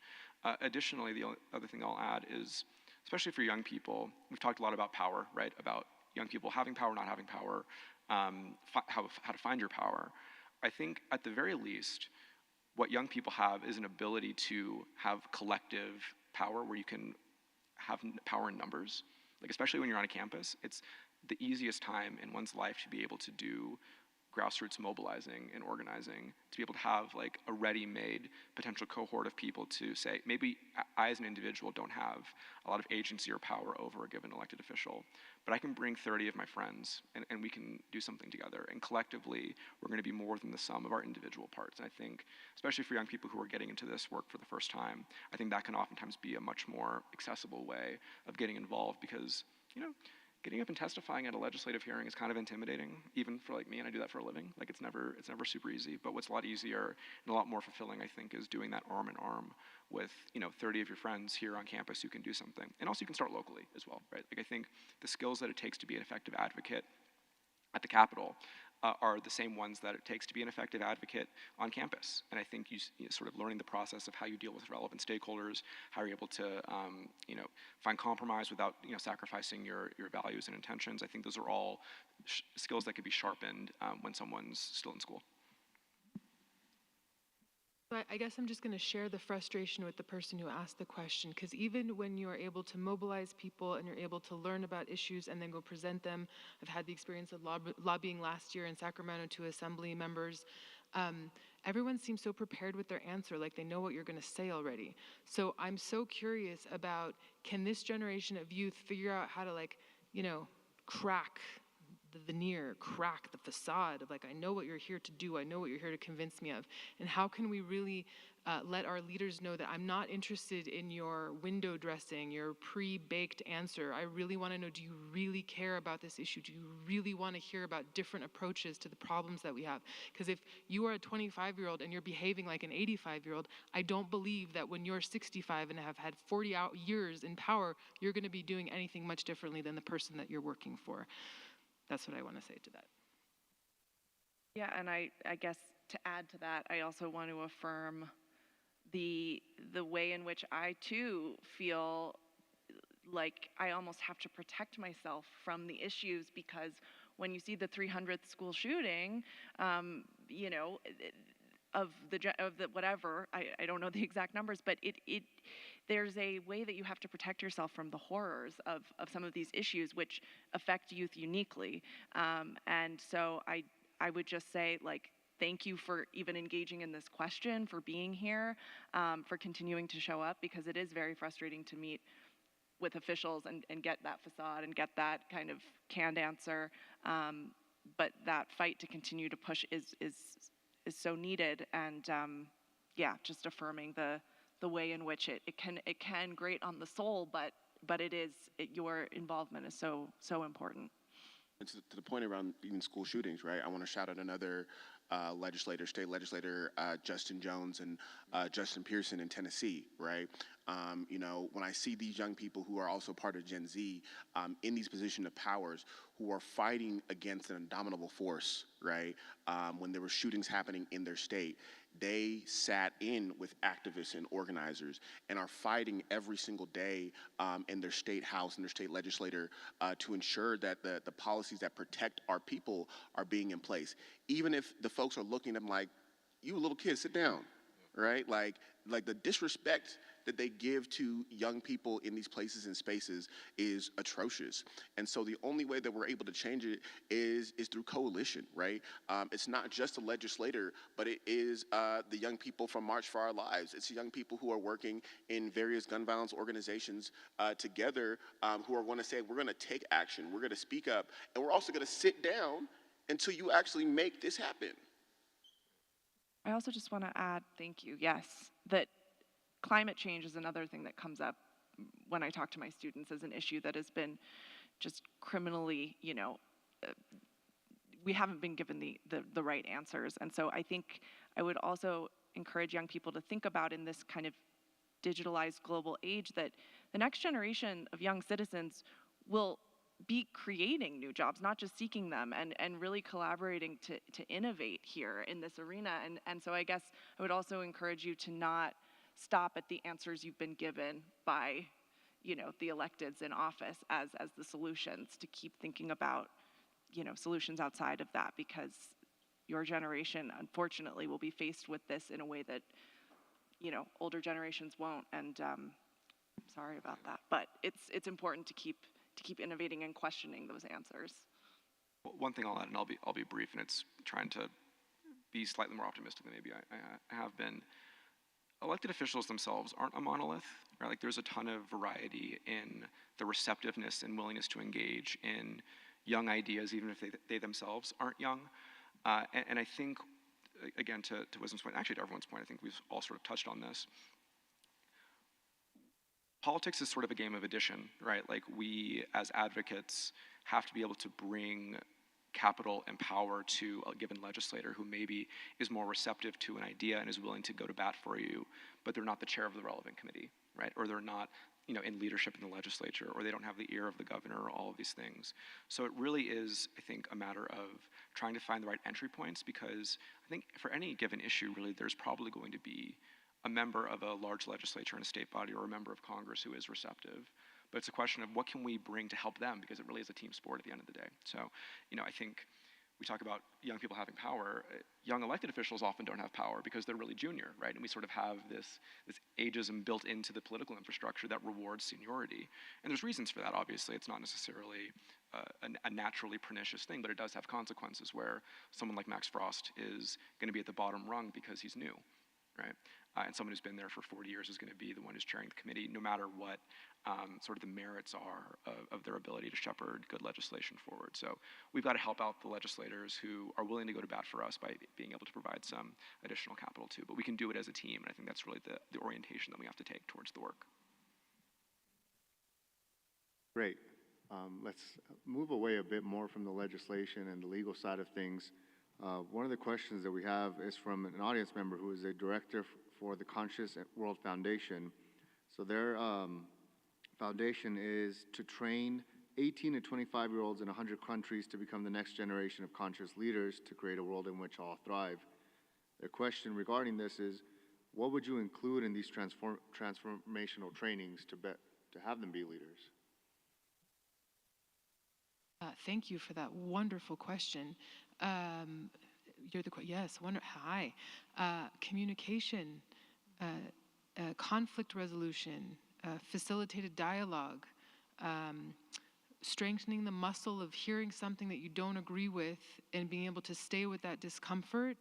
Additionally, the other thing I'll add is, especially for young people, we've talked a lot about power, right? About young people having power, not having power, how to find your power. I think at the very least, what young people have is an ability to have collective power where you can have power in numbers. Like, especially when you're on a campus, it's the easiest time in one's life to be able to do grassroots mobilizing and organizing, to be able to have like a ready-made potential cohort of people to say, maybe I as an individual don't have a lot of agency or power over a given elected official, but I can bring 30 of my friends and we can do something together. And collectively, we're going to be more than the sum of our individual parts. And I think, especially for young people who are getting into this work for the first time, I think that can oftentimes be a much more accessible way of getting involved, because, getting up and testifying at a legislative hearing is kind of intimidating, even for like me, and I do that for a living. Like, it's never super easy. But what's a lot easier and a lot more fulfilling, I think, is doing that arm in arm with 30 of your friends here on campus who can do something. And also, you can start locally as well, right? Like, I think the skills that it takes to be an effective advocate at the Capitol are the same ones that it takes to be an effective advocate on campus. And I think sort of learning the process of how you deal with relevant stakeholders, how you're able to find compromise without sacrificing your values and intentions. I think those are all skills that could be sharpened when someone's still in school. I guess I'm just going to share the frustration with the person who asked the question, because even when you are able to mobilize people and you're able to learn about issues and then go present them, I've had the experience of lobbying last year in Sacramento to assembly members. Everyone seems so prepared with their answer, like they know what you're going to say already. So I'm so curious about, can this generation of youth figure out how to crack the veneer, crack the facade of I know what you're here to do, I know what you're here to convince me of, and how can we really let our leaders know that I'm not interested in your window dressing, your pre-baked answer. I really want to know, do you really care about this issue? Do you really want to hear about different approaches to the problems that we have? Because if you are a 25-year-old and you're behaving like an 85-year-old, I don't believe that when you're 65 and have had 40 years in power, you're going to be doing anything much differently than the person that you're working for. That's what I want to say to that. Yeah, and I guess to add to that, I also want to affirm the way in which I too feel like I almost have to protect myself from the issues, because when you see the 300th school shooting, of the whatever, I don't know the exact numbers, but there's a way that you have to protect yourself from the horrors of some of these issues which affect youth uniquely. And so I would just say, thank you for even engaging in this question, for being here, for continuing to show up, because it is very frustrating to meet with officials and get that facade and get that kind of canned answer. But that fight to continue to push is so needed, and just affirming the way in which it can grate on the soul, but your involvement is so important. And to the point around even school shootings, right? I want to shout out another state legislator, Justin Jones and Justin Pearson in Tennessee, right? When I see these young people who are also part of Gen Z in these positions of powers who are fighting against an indomitable force, right? When there were shootings happening in their state, they sat in with activists and organizers and are fighting every single day in their state house and their state legislature to ensure that the policies that protect our people are being in place. Even if the folks are looking at them like, you a little kid, sit down, right? Like the disrespect that they give to young people in these places and spaces is atrocious. And so the only way that we're able to change it is through coalition, right? It's not just a legislator, but it is the young people from March for Our Lives. It's the young people who are working in various gun violence organizations together who are going to say, we're going to take action, we're going to speak up, and we're also going to sit down until you actually make this happen. I also just want to add, thank you, yes, that climate change is another thing that comes up when I talk to my students as an issue that has been just criminally, we haven't been given the right answers. And so I think I would also encourage young people to think about, in this kind of digitalized global age, that the next generation of young citizens will be creating new jobs, not just seeking them, and really collaborating to innovate here in this arena. And so I guess I would also encourage you to not stop at the answers you've been given by, the electeds in office as the solutions, to keep thinking about, solutions outside of that, because your generation, unfortunately, will be faced with this in a way that, older generations won't. And sorry about that, but it's important to keep innovating and questioning those answers. One thing I'll add, and I'll be brief, and it's trying to be slightly more optimistic than maybe I have been. Elected officials themselves aren't a monolith, right? There's a ton of variety in the receptiveness and willingness to engage in young ideas, even if they themselves aren't young. And I think, again, to Wisdom's point, actually to everyone's point, I think we've all sort of touched on this. Politics is sort of a game of addition, right? We, as advocates, have to be able to bring capital and power to a given legislator who maybe is more receptive to an idea and is willing to go to bat for you, but they're not the chair of the relevant committee, right? Or they're not, in leadership in the legislature, or they don't have the ear of the governor, or all of these things. So it really is, I think, a matter of trying to find the right entry points, because I think for any given issue, really, there's probably going to be a member of a large legislature in a state body or a member of Congress who is receptive. But it's a question of what can we bring to help them, because it really is a team sport at the end of the day. So, I think we talk about young people having power. Young elected officials often don't have power because they're really junior, right? And we sort of have this ageism built into the political infrastructure that rewards seniority. And there's reasons for that, obviously. It's not necessarily a naturally pernicious thing, but it does have consequences where someone like Max Frost is going to be at the bottom rung because he's new, right? And someone who's been there for 40 years is going to be the one who's chairing the committee, no matter what sort of the merits are of their ability to shepherd good legislation forward. So we've got to help out the legislators who are willing to go to bat for us by being able to provide some additional capital too. But we can do it as a team, and I think that's really the orientation that we have to take towards the work. Great. Let's move away a bit more from the legislation and the legal side of things. One of the questions that we have is from an audience member who is a director for the Conscious World Foundation. So their foundation is to train 18 to 25-year-olds in 100 countries to become the next generation of conscious leaders to create a world in which all thrive. Their question regarding this is, what would you include in these transformational trainings to have them be leaders? Thank you for that wonderful question. Yes, hi. Communication, conflict resolution, facilitated dialogue, strengthening the muscle of hearing something that you don't agree with and being able to stay with that discomfort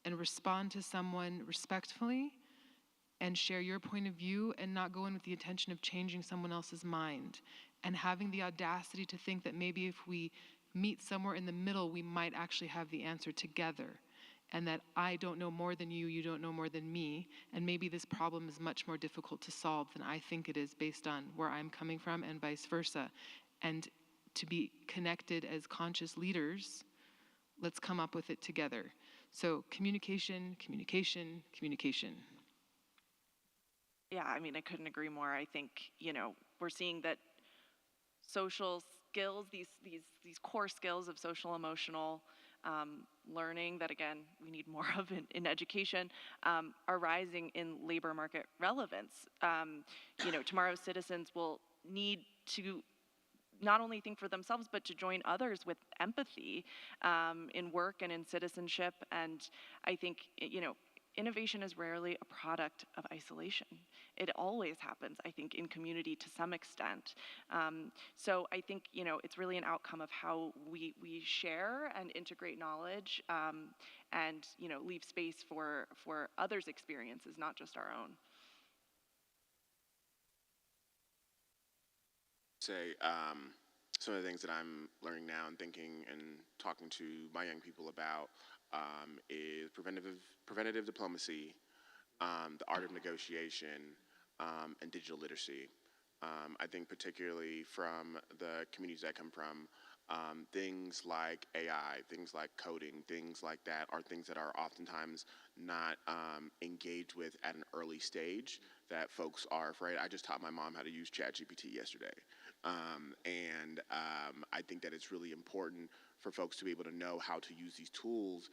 and respond to someone respectfully and share your point of view and not go in with the intention of changing someone else's mind, and having the audacity to think that maybe if we meet somewhere in the middle, we might actually have the answer together, and that I don't know more than you, you don't know more than me, and maybe this problem is much more difficult to solve than I think it is based on where I'm coming from, and vice versa. And to be connected as conscious leaders, let's come up with it together. So communication, communication, communication. Yeah, I mean, I couldn't agree more. I think, we're seeing that social skills, these core skills of social emotional learning that, again, we need more of in education, are rising in labor market relevance. Tomorrow's citizens will need to not only think for themselves, but to join others with empathy in work and in citizenship. And I think, innovation is rarely a product of isolation. It always happens, I think, in community to some extent. So I think, it's really an outcome of how we share and integrate knowledge and, leave space for others' experiences, not just our own. Say some of the things that I'm learning now and thinking and talking to my young people about is preventative diplomacy, the art of negotiation, and digital literacy. I think particularly from the communities I come from, things like AI, things like coding, things like that are things that are oftentimes not engaged with at an early stage that folks are afraid. I just taught my mom how to use ChatGPT yesterday. I think that it's really important for folks to be able to know how to use these tools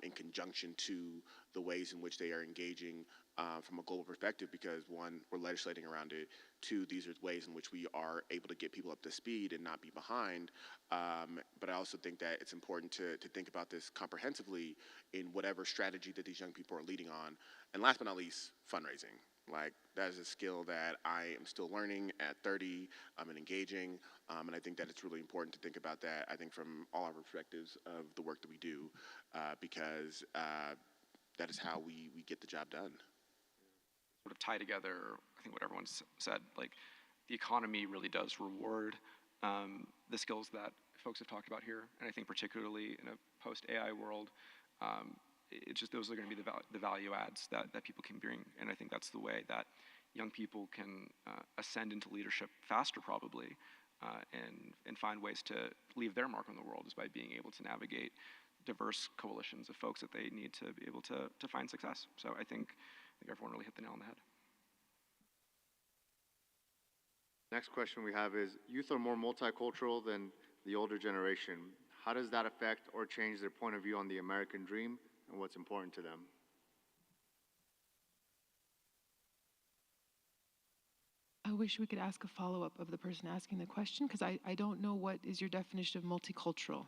in conjunction to the ways in which they are engaging from a global perspective, because one, we're legislating around it. Two, these are ways in which we are able to get people up to speed and not be behind. But I also think that it's important to think about this comprehensively in whatever strategy that these young people are leading on. And last but not least, fundraising. Like, that is a skill that I am still learning at 30 and engaging, and I think that it's really important to think about that, I think, from all our perspectives of the work that we do, because that is how we get the job done. Sort of tie together, I think, what everyone's said. Like, the economy really does reward the skills that folks have talked about here, and I think particularly in a post-AI world, it's just those are going to be the value adds that people can bring, and I think that's the way that young people can ascend into leadership faster, probably, and find ways to leave their mark on the world, is by being able to navigate diverse coalitions of folks that they need to be able to find success. So I think everyone really hit the nail on the head. Next question we have is, youth are more multicultural than the older generation. How does that affect or change their point of view on the American dream and what's important to them? I wish we could ask a follow-up of the person asking the question, because I don't know what is your definition of multicultural.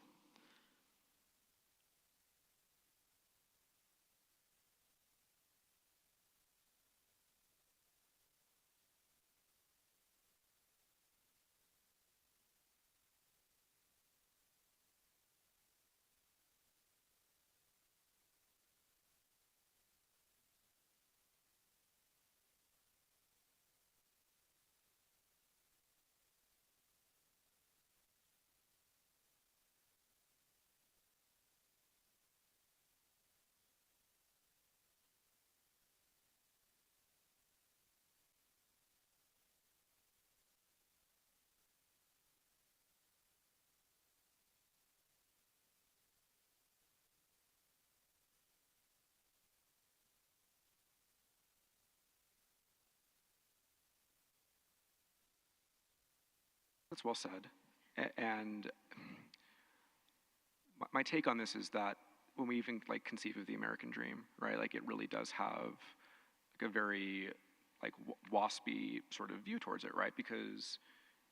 That's well said. And my take on this is that when we even like conceive of the American dream, right, like it really does have like a very like waspy sort of view towards it, right? Because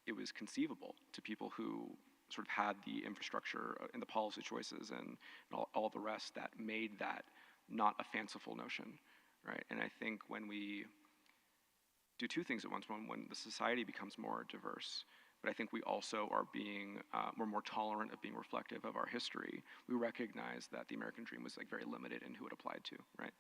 it was conceivable to people who sort of had the infrastructure and the policy choices and all the rest that made that not a fanciful notion, right? And I think when we do two things at once, one, when the society becomes more diverse, but I think we also are being, we're more tolerant of being reflective of our history. We recognize that the American dream was like very limited in who it applied to, right?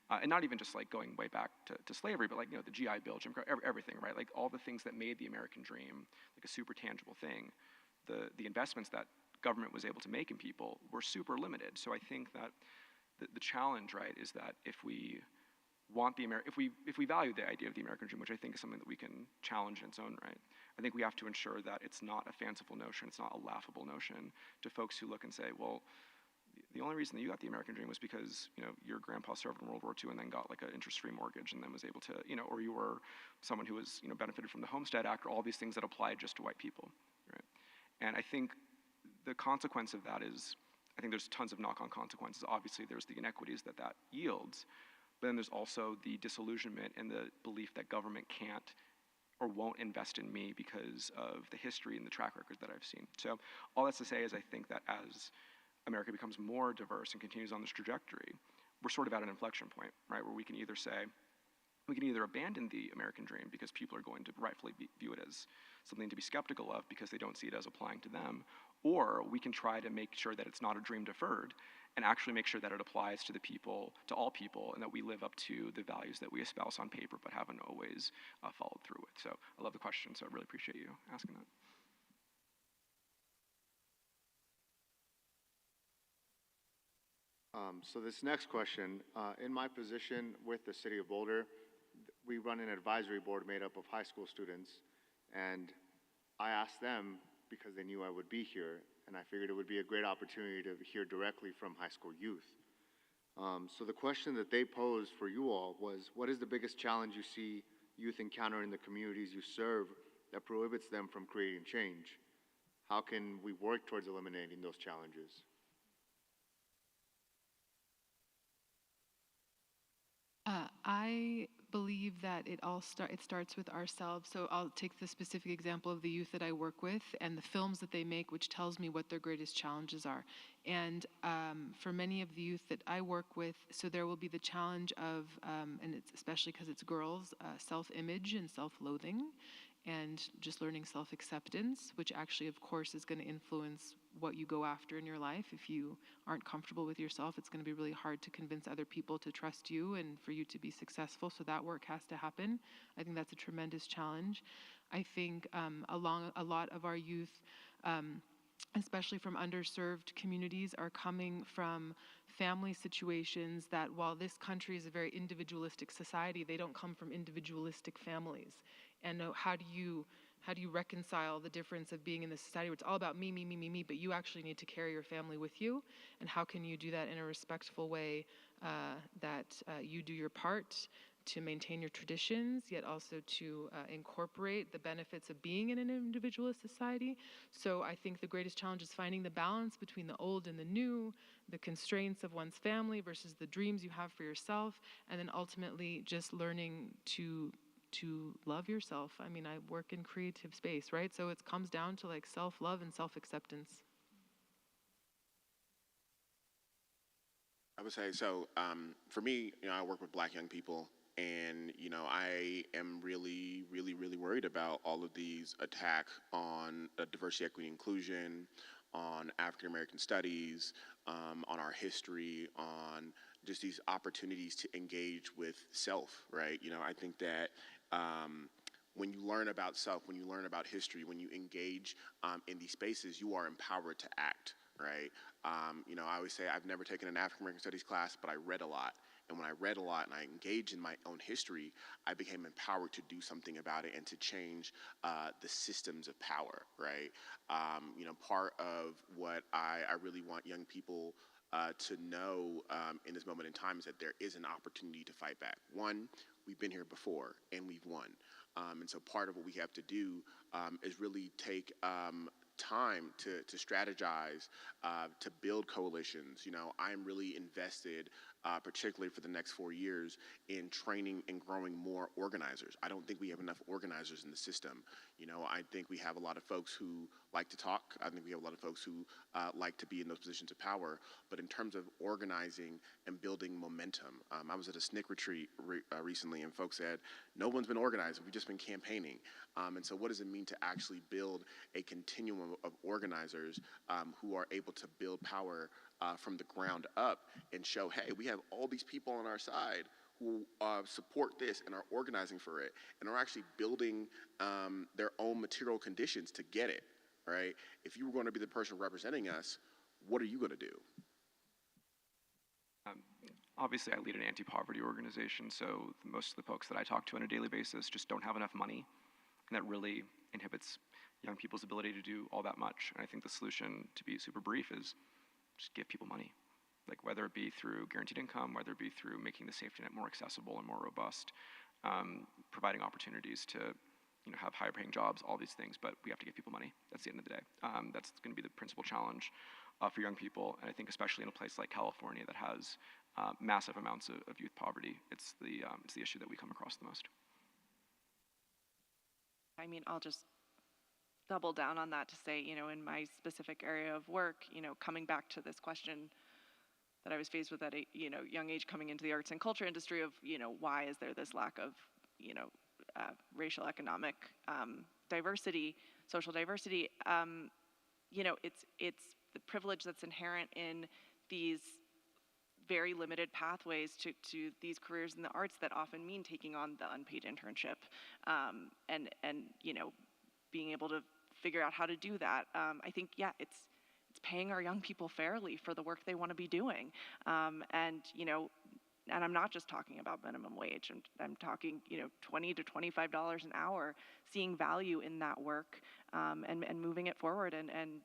And not even just like going way back to slavery, but like, you know, the GI Bill, Jim Crow, everything, right? Like all the things that made the American dream like a super tangible thing. The investments that government was able to make in people were super limited. So I think that the challenge, right, is that if we want if we value the idea of the American dream, which I think is something that we can challenge in its own right, I think we have to ensure that it's not a fanciful notion, it's not a laughable notion to folks who look and say, well, the only reason that you got the American dream was because, you know, your grandpa served in World War II and then got like an interest-free mortgage and then was able to, you know, or you were someone who was, you know, benefited from the Homestead Act, or all these things that applied just to white people, right? And I think the consequence of that is, I think there's tons of knock-on consequences. Obviously, there's the inequities that yields, but then there's also the disillusionment and the belief that government can't or won't invest in me because of the history and the track record that I've seen. So all that's to say is I think that as America becomes more diverse and continues on this trajectory, we're sort of at an inflection point, right, where we can either say, we can either abandon the American dream because people are going to rightfully view it as something to be skeptical of because they don't see it as applying to them, or we can try to make sure that it's not a dream deferred and actually make sure that it applies to the people, to all people, and that we live up to the values that we espouse on paper but haven't always followed through with. So I love the question, so I really appreciate you asking that. So this next question, in my position with the City of Boulder, we run an advisory board made up of high school students, and I asked them because they knew I would be here, and I figured it would be a great opportunity to hear directly from high school youth. So the question that they posed for you all was, what is the biggest challenge you see youth encounter in the communities you serve that prohibits them from creating change? How can we work towards eliminating those challenges? I believe that it starts with ourselves. So I'll take the specific example of the youth that I work with and the films that they make, which tells me what their greatest challenges are. And for many of the youth that I work with, so there will be the challenge of, and it's especially because it's girls, self-image and self-loathing, and just learning self-acceptance, which actually, of course, is going to influence what you go after in your life. If you aren't comfortable with yourself, it's going to be really hard to convince other people to trust you and for you to be successful. So that work has to happen. I think that's a tremendous challenge. I think a lot of our youth, especially from underserved communities, are coming from family situations that, while this country is a very individualistic society, they don't come from individualistic families. And how do you reconcile the difference of being in this society where it's all about me, me, me, me, me, but you actually need to carry your family with you? And how can you do that in a respectful way that you do your part to maintain your traditions, yet also to incorporate the benefits of being in an individualist society. So I think the greatest challenge is finding the balance between the old and the new, the constraints of one's family versus the dreams you have for yourself, and then ultimately just learning to love yourself. I mean, I work in creative space, right? So it comes down to like self-love and self-acceptance. I would say so. For me, I work with Black young people, and I am really, really, really worried about all of these attacks on diversity, equity, inclusion, on African American studies, on our history, on just these opportunities to engage with self. Right? I think that. When you learn about self, when you learn about history, when you engage in these spaces, you are empowered to act, right? I always say I've never taken an African American studies class, but I read a lot. And when I read a lot and I engaged in my own history, I became empowered to do something about it and to change the systems of power, right? Part of what I really want young people to know in this moment in time is that there is an opportunity to fight back. One, we've been here before and we've won. And so part of what we have to do is really take time to strategize, to build coalitions. I'm really invested, particularly for the next 4 years, in training and growing more organizers. I don't think we have enough organizers in the system. I think we have a lot of folks who like to talk. I think we have a lot of folks who like to be in those positions of power. But in terms of organizing and building momentum, I was at a SNCC retreat recently, and folks said, no one's been organizing, we've just been campaigning. And so what does it mean to actually build a continuum of organizers who are able to build power from the ground up and show, hey, we have all these people on our side who support this and are organizing for it and are actually building their own material conditions to get it, right? If you were going to be the person representing us, what are you going to do? Obviously, I lead an anti-poverty organization, so most of the folks that I talk to on a daily basis just don't have enough money, and that really inhibits young people's ability to do all that much. And I think the solution, to be super brief, is just give people money. Like whether it be through guaranteed income, whether it be through making the safety net more accessible and more robust, providing opportunities to have higher paying jobs, all these things, but we have to give people money. That's the end of the day. That's going to be the principal challenge for young people, and I think especially in a place like California that has massive amounts of youth poverty, it's the issue that we come across the most. I mean, I'll just double down on that to say, in my specific area of work, coming back to this question that I was faced with at a young age coming into the arts and culture industry of, why is there this lack of, racial, economic diversity, social diversity? It's the privilege that's inherent in these very limited pathways to these careers in the arts that often mean taking on the unpaid internship, and being able to figure out how to do that. I think, it's paying our young people fairly for the work they want to be doing. And I'm not just talking about minimum wage. I'm talking, $20 to $25 an hour, seeing value in that work, and moving it forward and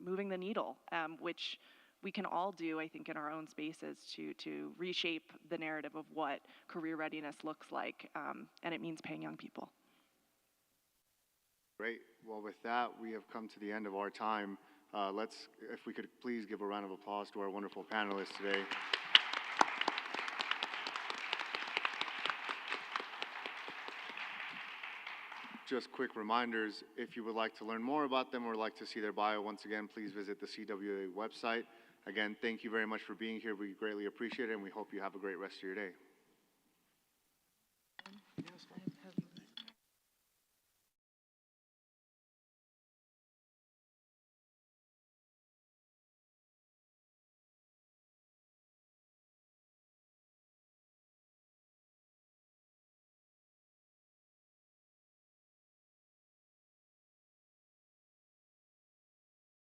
moving the needle, which we can all do, I think, in our own spaces to reshape the narrative of what career readiness looks like, and it means paying young people. Great. Well, with that, we have come to the end of our time. If we could please give a round of applause to our wonderful panelists today. Just quick reminders, if you would like to learn more about them or like to see their bio, once again, please visit the CWA website. Again, thank you very much for being here. We greatly appreciate it, and we hope you have a great rest of your day.